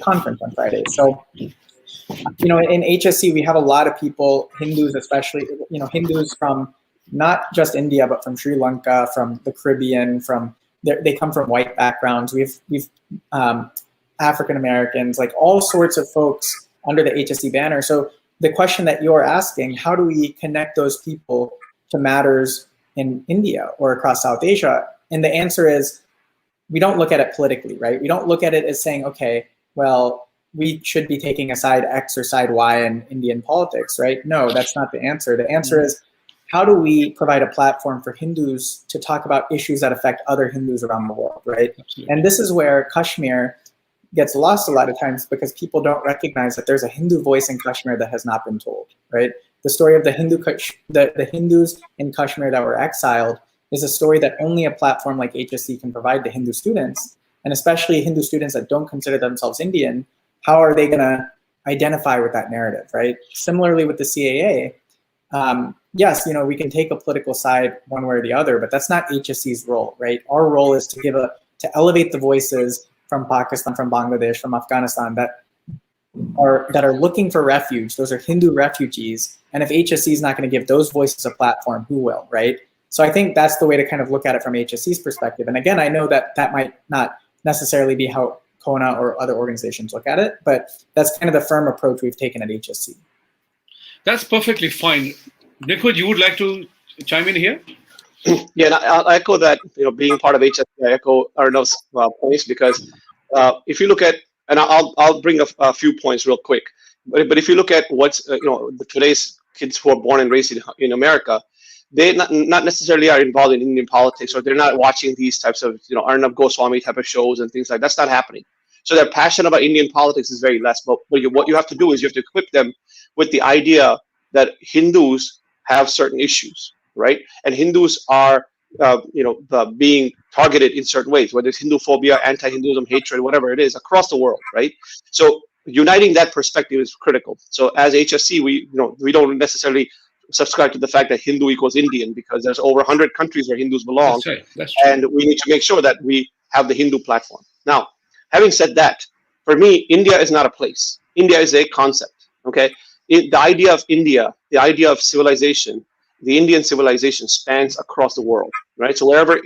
conference on Friday. So, in HSC, we have a lot of people, Hindus especially, Hindus from not just India, but from Sri Lanka, from the Caribbean, they come from white backgrounds. We've African Americans, like all sorts of folks under the HSC banner. So the question that you're asking, how do we connect those people to matters in India or across South Asia? And the answer is, we don't look at it politically, right? We don't look at it as saying, okay, well, we should be taking a side X or side Y in Indian politics, right? No, that's not the answer. The answer is, how do we provide a platform for Hindus to talk about issues that affect other Hindus around the world, right? Absolutely. And this is where Kashmir gets lost a lot of times, because people don't recognize that there's a Hindu voice in Kashmir that has not been told, right? The story of the Hindus in Kashmir that were exiled is a story that only a platform like HSC can provide to Hindu students, and especially Hindu students that don't consider themselves Indian. How are they going to identify with that narrative, right? Similarly with the CAA, yes, we can take a political side one way or the other, but that's not HSC's role, right? Our role is to elevate the voices from Pakistan, from Bangladesh, from Afghanistan that are looking for refuge. Those are Hindu refugees. And if HSC is not going to give those voices a platform, who will, right? So I think that's the way to kind of look at it from HSC's perspective. And again, I know that might not necessarily be how Kona or other organizations look at it, but that's kind of the firm approach we've taken at HSC. That's perfectly fine. Nikunj, you would like to chime in here? Yeah, and I'll echo that, being part of HSC, I echo Arnav's points, because if you look at, and I'll bring a few points real quick, but if you look at what's, today's kids who are born and raised in America, they not necessarily are involved in Indian politics, or they're not watching these types of, Arnav Goswami type of shows and things like that. That's not happening. So their passion about Indian politics is very less. But what you have to do is you have to equip them with the idea that Hindus have certain issues, right? And Hindus are, being targeted in certain ways, whether it's Hinduphobia, anti-Hinduism, hatred, whatever it is, across the world, right? So uniting that perspective is critical. So as HSC, we don't necessarily subscribe to the fact that Hindu equals Indian, because there's over 100 countries where Hindus belong. That's right. That's true. And we need to make sure that we have the Hindu platform. Now, having said that, for me, India is not a place. India is a concept, okay? The idea of India, the idea of civilization, the Indian civilization spans across the world, right? So wherever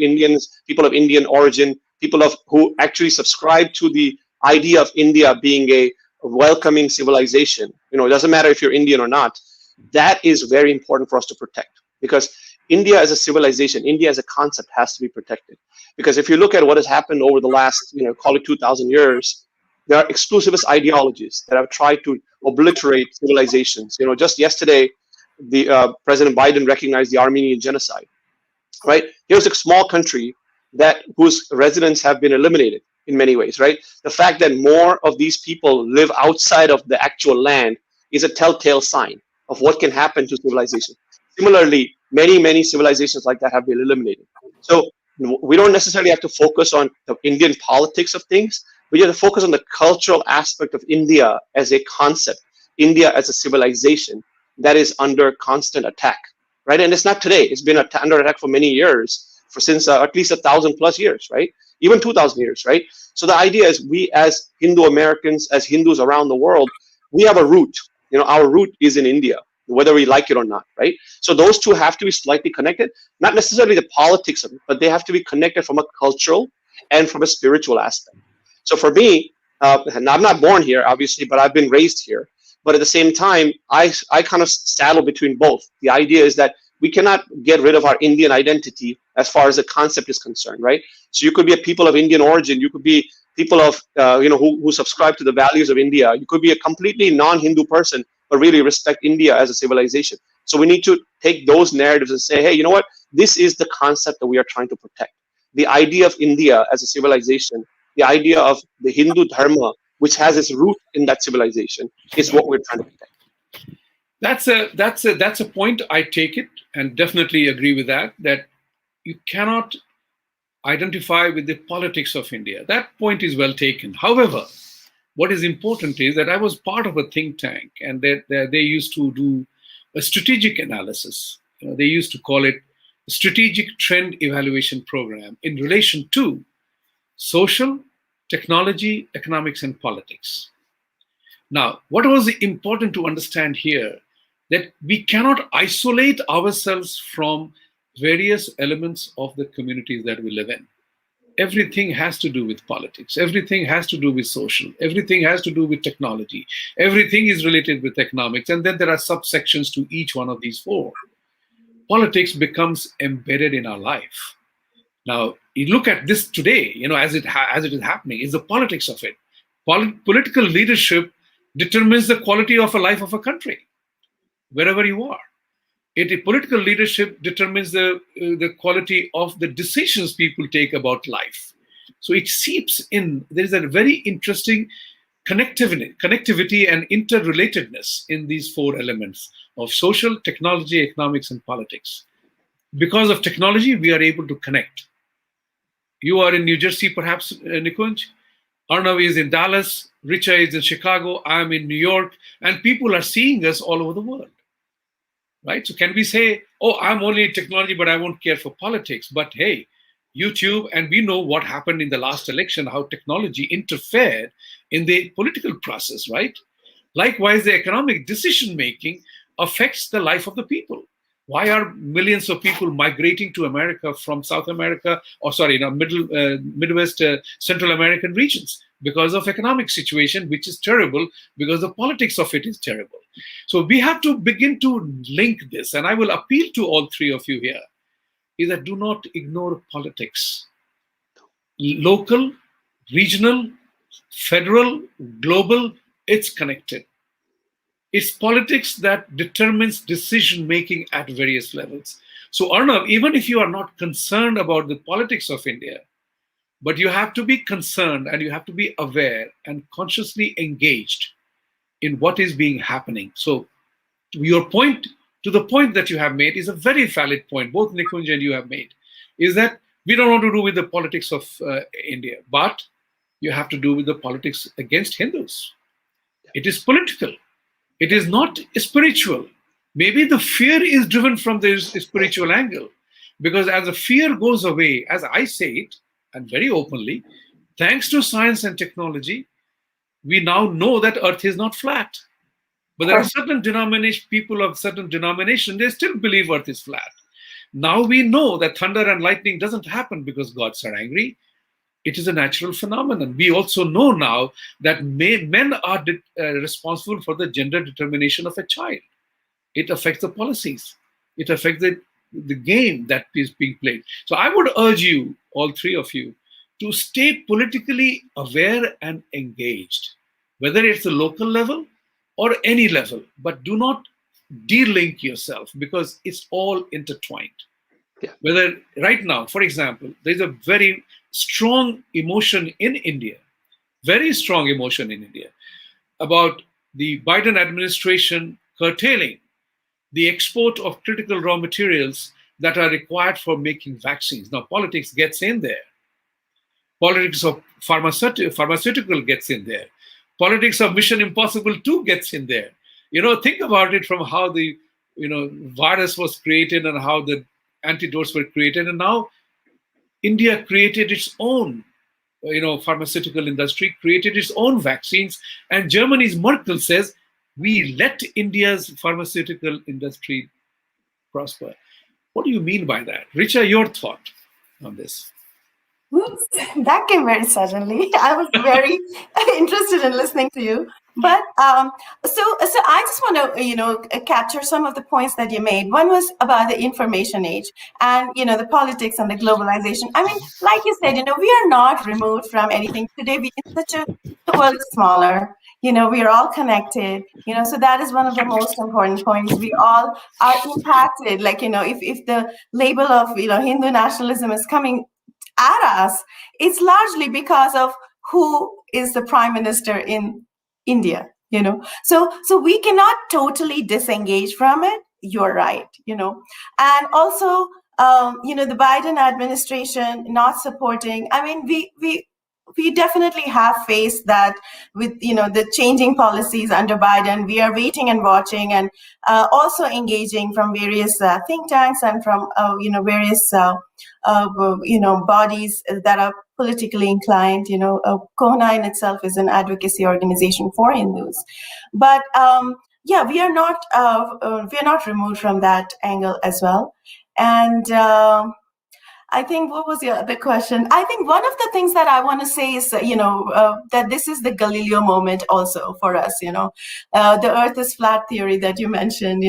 people of Indian origin, who actually subscribe to the idea of India being a welcoming civilization, it doesn't matter if you're Indian or not, that is very important for us to protect, because India as a civilization, India as a concept has to be protected. Because if you look at what has happened over the last, call it 2,000 years, there are exclusivist ideologies that have tried to obliterate civilizations. Just yesterday, the President Biden recognized the Armenian genocide, right? Here's a small country whose residents have been eliminated in many ways, right? The fact that more of these people live outside of the actual land is a telltale sign of what can happen to civilization. Similarly, many civilizations like that have been eliminated. So we don't necessarily have to focus on the Indian politics of things. We have to focus on the cultural aspect of India as a concept, India as a civilization, that is under constant attack, right? And it's not today. It's been under attack for many years, since at least 1,000+ years, right? Even 2,000 years, right? So the idea is we as Hindu Americans, as Hindus around the world, we have a root. Our root is in India, whether we like it or not, right? So those two have to be slightly connected, not necessarily the politics of it, but they have to be connected from a cultural and from a spiritual aspect. So for me, and I'm not born here, obviously, but I've been raised here. But at the same time, I kind of straddle between both. The idea is that we cannot get rid of our Indian identity as far as the concept is concerned, right? So you could be a people of Indian origin. You could be people of, who subscribe to the values of India. You could be a completely non-Hindu person, but really respect India as a civilization. So we need to take those narratives and say, hey, you know what? This is the concept that we are trying to protect. The idea of India as a civilization, the idea of the Hindu dharma, which has its root in that civilization, is what we're trying to protect. That's a point. I take it and definitely agree with that you cannot identify with the politics of India. That point is well taken. However, what is important is that I was part of a think tank, and they used to do a strategic analysis. They used to call it strategic trend evaluation program in relation to social, technology, economics, and politics. Now, what was important to understand here, that we cannot isolate ourselves from various elements of the communities that we live in. Everything has to do with politics. Everything has to do with social. Everything has to do with technology. Everything is related with economics. And then there are subsections to each one of these four. Politics becomes embedded in our life. Now, you look at this today, as it is happening, is the politics of it. Political leadership determines the quality of a life of a country, wherever you are. Political leadership determines the quality of the decisions people take about life. So it seeps in. There is a very interesting connectivity and interrelatedness in these four elements of social, technology, economics, and politics. Because of technology, we are able to connect. You are in New Jersey, perhaps, Nikunj. Arnav is in Dallas. Richa is in Chicago. I am in New York. And people are seeing us all over the world. Right? So can we say, oh, I'm only in technology, but I won't care for politics. But hey, YouTube, and we know what happened in the last election, how technology interfered in the political process, right? Likewise, the economic decision-making affects the life of the people. Why are millions of people migrating to America from South America, Midwest, Central American regions? Because of economic situation, which is terrible, because the politics of it is terrible. So we have to begin to link this, and I will appeal to all three of you here, is that do not ignore politics. Local, regional, federal, global, it's connected. It's politics that determines decision-making at various levels. So Arnav, even if you are not concerned about the politics of India, but you have to be concerned and you have to be aware and consciously engaged in what is being happening. So the point that you have made is a very valid point, both Nikunj and you have made, is that we don't want to do with the politics of India, but you have to do with the politics against Hindus. It is political. It is not spiritual. Maybe the fear is driven from the spiritual angle, because as the fear goes away, as I say it, and very openly, thanks to science and technology, we now know that Earth is not flat. But there are certain people of certain denomination, they still believe Earth is flat. Now we know that thunder and lightning doesn't happen because gods are angry. It is a natural phenomenon. We also know now that men are responsible for the gender determination of a child. It affects the policies. It affects the game that is being played. So I would urge you, all three of you, to stay politically aware and engaged, whether it's the local level or any level, but do not de-link yourself, because it's all intertwined. Yeah. Whether right now, for example, there's a very strong emotion in India, very strong emotion in India, about the Biden administration curtailing the export of critical raw materials that are required for making vaccines. Now, politics gets in there. Politics of pharmaceutical gets in there. Politics of Mission Impossible 2 gets in there. Think about it from how the virus was created and how the antidotes were created, and now India created its own pharmaceutical industry, created its own vaccines, and Germany's Merkel says we let India's pharmaceutical industry prosper. What do you mean by that? Richa, your thought on this? Oops, that came very suddenly. I was very interested in listening to you. But so I just want to capture some of the points that you made. One was about the information age and the politics and the globalization. I mean, like you said, we are not removed from anything today. The world is smaller. We are all connected. So that is one of the most important points. We all are impacted. Like if the label of Hindu nationalism is coming at us, it's largely because of who is the prime minister in India, so we cannot totally disengage from it. You're right, and also, the Biden administration not supporting. I mean, we definitely have faced that with the changing policies under Biden. We are waiting and watching, and also engaging from various think tanks and from various bodies that are politically inclined. Kona in itself is an advocacy organization for Hindus, but we are not removed from that angle as well. And I think, what was your other question? I think one of the things that I want to say is, that this is the Galileo moment also for us. The Earth is flat theory that you mentioned,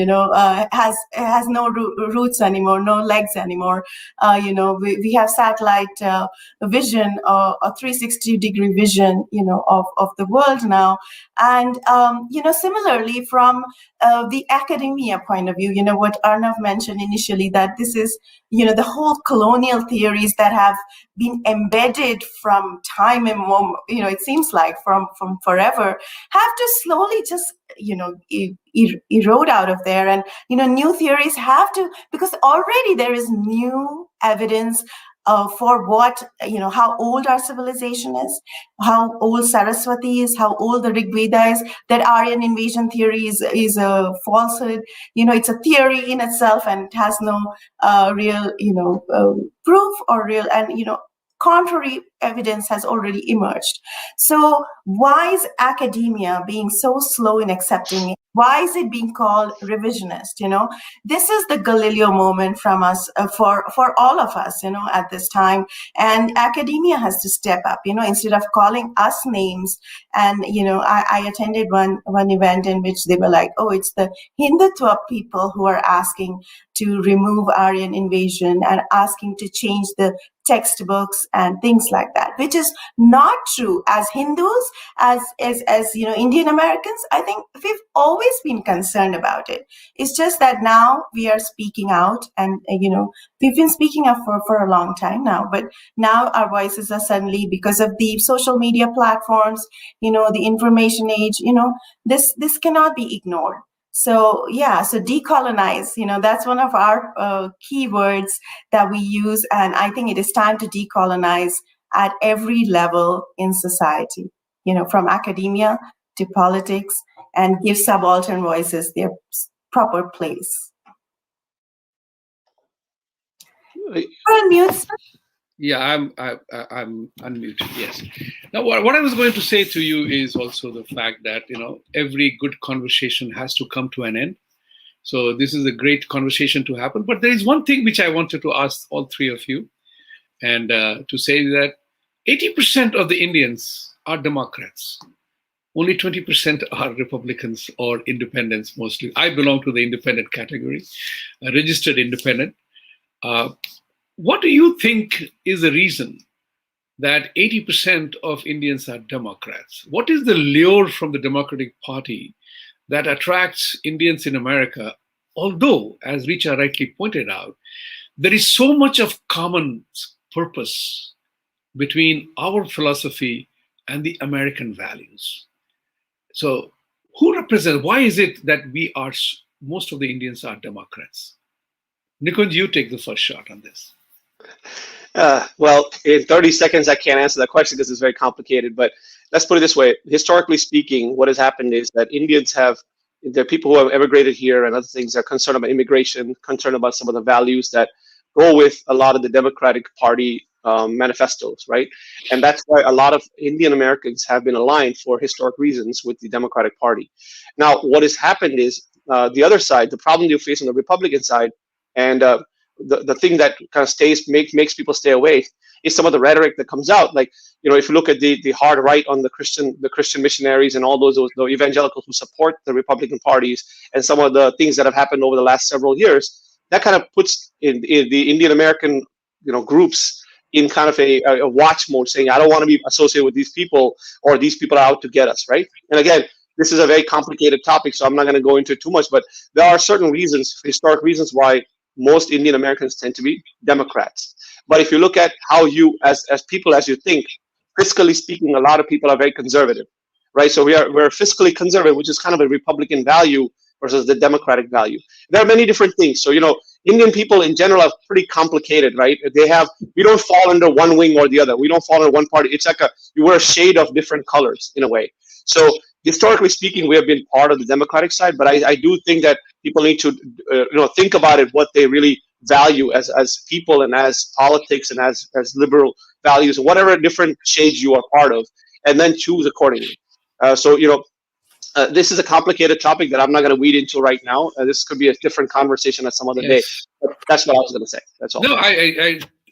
has no roots anymore, no legs anymore. We have satellite vision, a 360-degree vision, of the world now. And, similarly from the academia point of view, what Arnav mentioned initially, that this is, the whole colonial theories that have been embedded from time and it seems like from forever, have to slowly just erode out of there. And new theories have to, because already there is new evidence for what, how old our civilization is, how old Saraswati is, how old the Rig Veda is, that Aryan invasion theory is a falsehood. It's a theory in itself, and it has no real, proof or real, and, contrary evidence has already emerged. So why is academia being so slow in accepting it? Why is it being called revisionist? This is the Galileo moment from us, for all of us, at this time. And academia has to step up, instead of calling us names. And, I attended one event in which they were like, oh, it's the Hindutva people who are asking to remove Aryan invasion and asking to change the textbooks and things like that, which is not true. As Hindus, as Indian Americans, I think we've always been concerned about it. It's just that now we are speaking out, and we've been speaking up for a long time now, but now our voices are suddenly, because of the social media platforms, the information age, this cannot be ignored. So so decolonize, that's one of our key words that we use. And I think it is time to decolonize at every level in society, from academia to politics, and give subaltern voices their proper place. You're on mute, sir. Yeah, I'm unmuted. Yes. Now, what I was going to say to you is also the fact that every good conversation has to come to an end. So this is a great conversation to happen. But there is one thing which I wanted to ask all three of you, and to say that 80% of the Indians are Democrats. Only 20% are Republicans or independents mostly. I belong to the independent category, a registered independent. What do you think is the reason that 80% of Indians are Democrats? What is the lure from the Democratic Party that attracts Indians in America? Although, as Richa rightly pointed out, there is so much of common purpose between our philosophy and the American values. So who represents, why is it that most of the Indians are Democrats? Nikunj, you take the first shot on this. Well, in 30 seconds, I can't answer that question because it's very complicated, but let's put it this way. Historically speaking, what has happened is that Indians have there are people who have emigrated here and other things are concerned about immigration, concerned about some of the values that go with a lot of the Democratic Party manifestos, right? And that's why a lot of Indian Americans have been aligned for historic reasons with the Democratic Party. Now, what has happened is the other side, the problem you face on the Republican side, and the thing that kind of makes people stay away is some of the rhetoric that comes out. Like, if you look at the hard right on the Christian missionaries and all those the evangelicals who support the Republican parties, and some of the things that have happened over the last several years, that kind of puts in the Indian American groups in kind of a watch mode, saying, I don't want to be associated with these people, or these people are out to get us, right? And again, this is a very complicated topic, so I'm not going to go into it too much, but there are certain reasons, historic reasons, why most Indian Americans tend to be Democrats. But if you look at how you, as people, as you think, fiscally speaking, a lot of people are very conservative, right? So we're fiscally conservative, which is kind of a Republican value versus the Democratic value. There are many different things. So, Indian people in general are pretty complicated, right? We don't fall under one wing or the other. We don't fall under one party. It's like you wear a shade of different colors in a way. So historically speaking, we have been part of the Democratic side, but I do think that people need to, think about it, what they really value as people and as politics and as liberal values, whatever different shades you are part of, and then choose accordingly. This is a complicated topic that I'm not going to weed into right now. This could be a different conversation at some other day. But that's what I was going to say. That's all. No,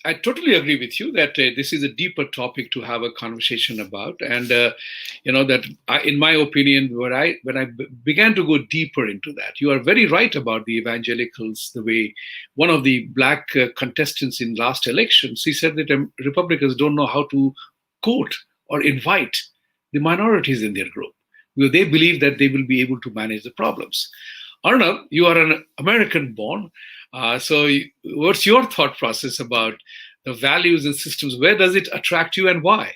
I totally agree with you that this is a deeper topic to have a conversation about, and in my opinion, when I began to go deeper into that, you are very right about the evangelicals. The way one of the black contestants in last elections, he said that Republicans don't know how to quote or invite the minorities in their group. They believe that they will be able to manage the problems. Arnav, you are an American born. So what's your thought process about the values and systems? Where does it attract you and why?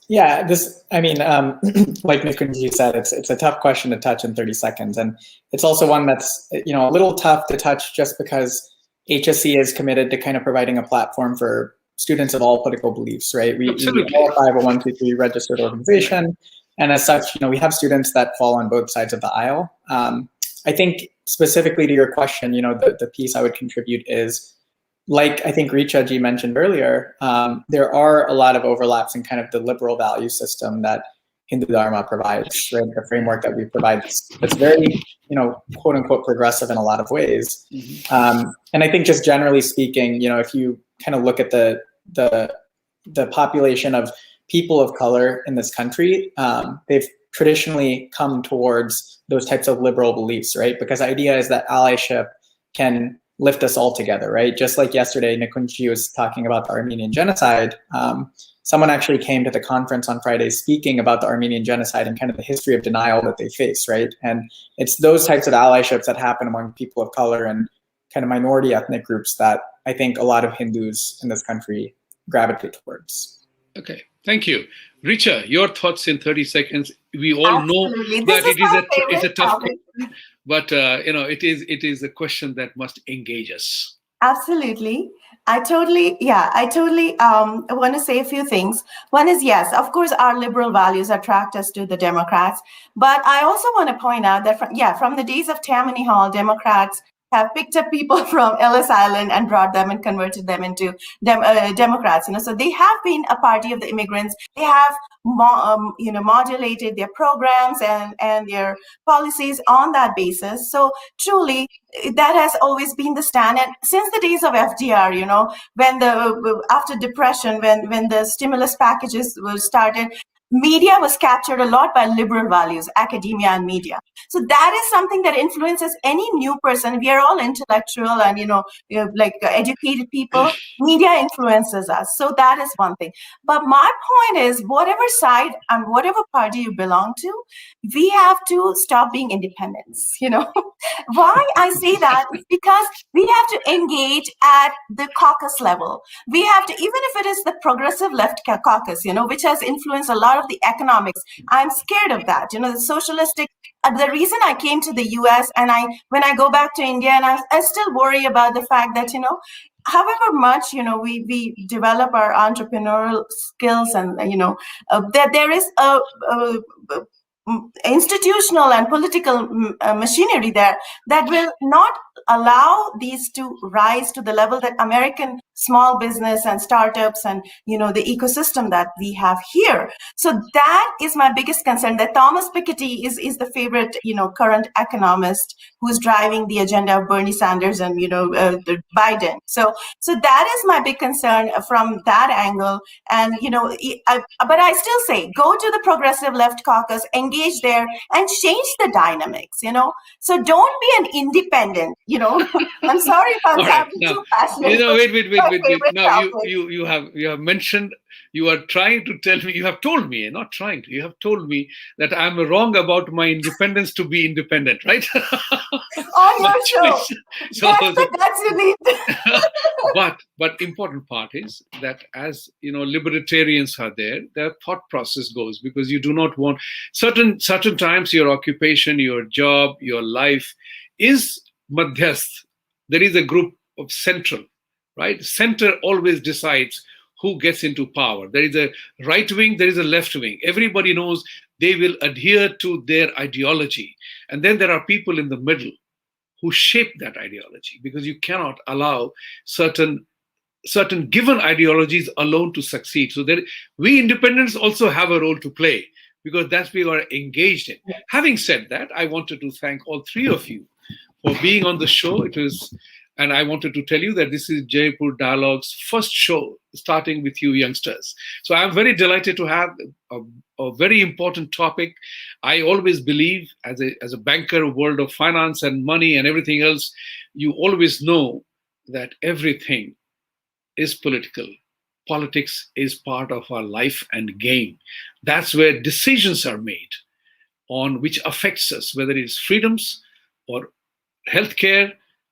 Yeah, like Nikunj said, it's a tough question to touch in 30 seconds. And it's also one that's, a little tough to touch just because HSC is committed to kind of providing a platform for students of all political beliefs, right? We are a 501(c)(3) registered organization. And as such, we have students that fall on both sides of the aisle. I think specifically to your question, the piece I would contribute is, like I think Richa ji mentioned earlier, there are a lot of overlaps in kind of the liberal value system that Hindu Dharma provides, right? The framework that we provide that's very, quote unquote, progressive in a lot of ways. Mm-hmm. And I think just generally speaking, if you kind of look at the population of people of color in this country, they've traditionally come towards those types of liberal beliefs, right? Because the idea is that allyship can lift us all together, right? Just like yesterday, Nikunj was talking about the Armenian genocide. Someone actually came to the conference on Friday speaking about the Armenian genocide and kind of the history of denial that they face, right? And it's those types of allyships that happen among people of color and kind of minority ethnic groups that I think a lot of Hindus in this country gravitate towards. Okay, thank you. Richa, your thoughts in 30 seconds. We all know that it is a tough question, but it is a question that must engage us. Absolutely. I totally want to say a few things. One is, yes, of course, our liberal values attract us to the Democrats. But I also want to point out that, from the days of Tammany Hall, Democrats have picked up people from Ellis Island and brought them and converted them into Democrats. So they have been a party of the immigrants. They have modulated their programs and their policies on that basis. So truly, that has always been the stand. And since the days of FDR, when after Depression, when the stimulus packages were started, media was captured a lot by liberal values, academia and media. So that is something that influences any new person. We are all intellectual and, like educated people. Media influences us. So that is one thing. But my point is, whatever side and whatever party you belong to, we have to stop being independents. Why I say that is because we have to engage at the caucus level. We have to, even if it is the progressive left caucus, which has influenced a lot of the economics. I'm scared of that. The socialistic, the reason I came to the US and when I go back to India, and I still worry about the fact that, however much, we develop our entrepreneurial skills and, that there is institutional and political machinery there that will not allow these to rise to the level that American small business and startups and the ecosystem that we have here. So that is my biggest concern, that Thomas Piketty is the favorite current economist who's driving the agenda of Bernie Sanders and Biden. So that is my big concern from that angle. And but I still say, go to the Progressive Left Caucus, engage there, and change the dynamics. So don't be an independent. I'm sorry if I'm sounding too passionate. Wait. Now you have mentioned. You are trying to tell me, you have told me, not trying to, you have told me that I'm wrong about my independence to be independent, right? On your show. That's the guts you need. But important part is that as libertarians are there, their thought process goes, because you do not want certain times your occupation, your job, your life is madhyasth. There is a group of central, right? Center always decides who gets into power. There is a right wing, there is a left wing. Everybody knows they will adhere to their ideology. And then there are people in the middle who shape that ideology, because you cannot allow certain given ideologies alone to succeed. So we independents also have a role to play, because that's what we are engaged in. Yeah. Having said that, I wanted to thank all three of you for being on the show. And I wanted to tell you that this is Jaipur Dialogue's first show, starting with you youngsters. So I'm very delighted to have a very important topic. I always believe, as a banker, world of finance and money and everything else, you always know that everything is political. Politics is part of our life and game. That's where decisions are made on which affects us, whether it's freedoms or healthcare,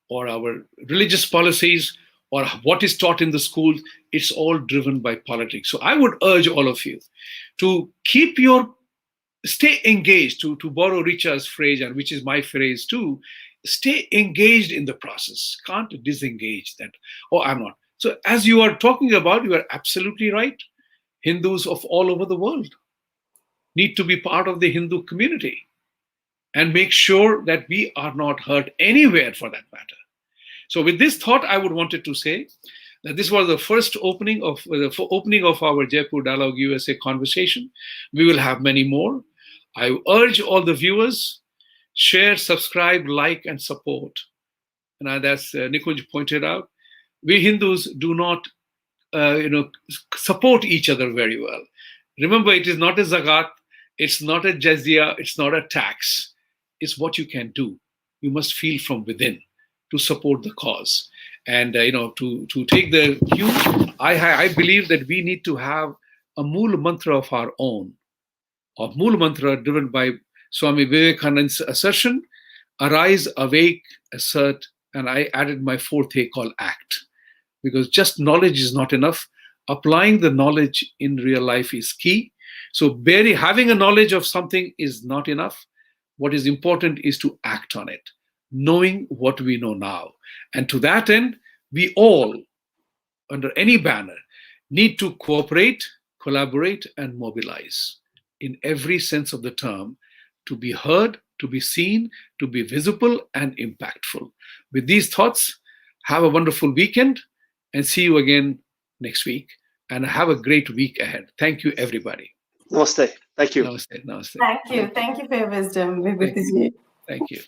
or our religious policies, or what is taught in the schools. It's all driven by politics. So I would urge all of you to stay engaged, to borrow Richa's phrase, and which is my phrase too, stay engaged in the process. Can't disengage that, I'm not. So as you are talking about, you are absolutely right. Hindus of all over the world need to be part of the Hindu community and make sure that we are not hurt anywhere, for that matter. So with this thought, I would wanted to say that this was the first opening of our Jaipur Dialogue USA conversation. We will have many more. I urge all the viewers, share, subscribe, like, and support. And as Nikunj pointed out, we Hindus do not support each other very well. Remember, it is not a zakat, it's not a jizya, it's not a tax. It's what you can do. You must feel from within to support the cause. And to take the cue, I believe that we need to have a Mool Mantra of our own, a Mool Mantra driven by Swami Vivekananda's assertion, arise, awake, assert, and I added my fourth A called act. Because just knowledge is not enough. Applying the knowledge in real life is key. So having a knowledge of something is not enough. What is important is to act on it, knowing what we know now. And to that end, we all, under any banner, need to cooperate, collaborate, and mobilize in every sense of the term, to be heard, to be seen, to be visible and impactful. With these thoughts, have a wonderful weekend and see you again next week. And have a great week ahead. Thank you, everybody. Namaste. Thank you. Namaste. Namaste. Thank you. Thank you for your wisdom, Vibhuti. Thank you.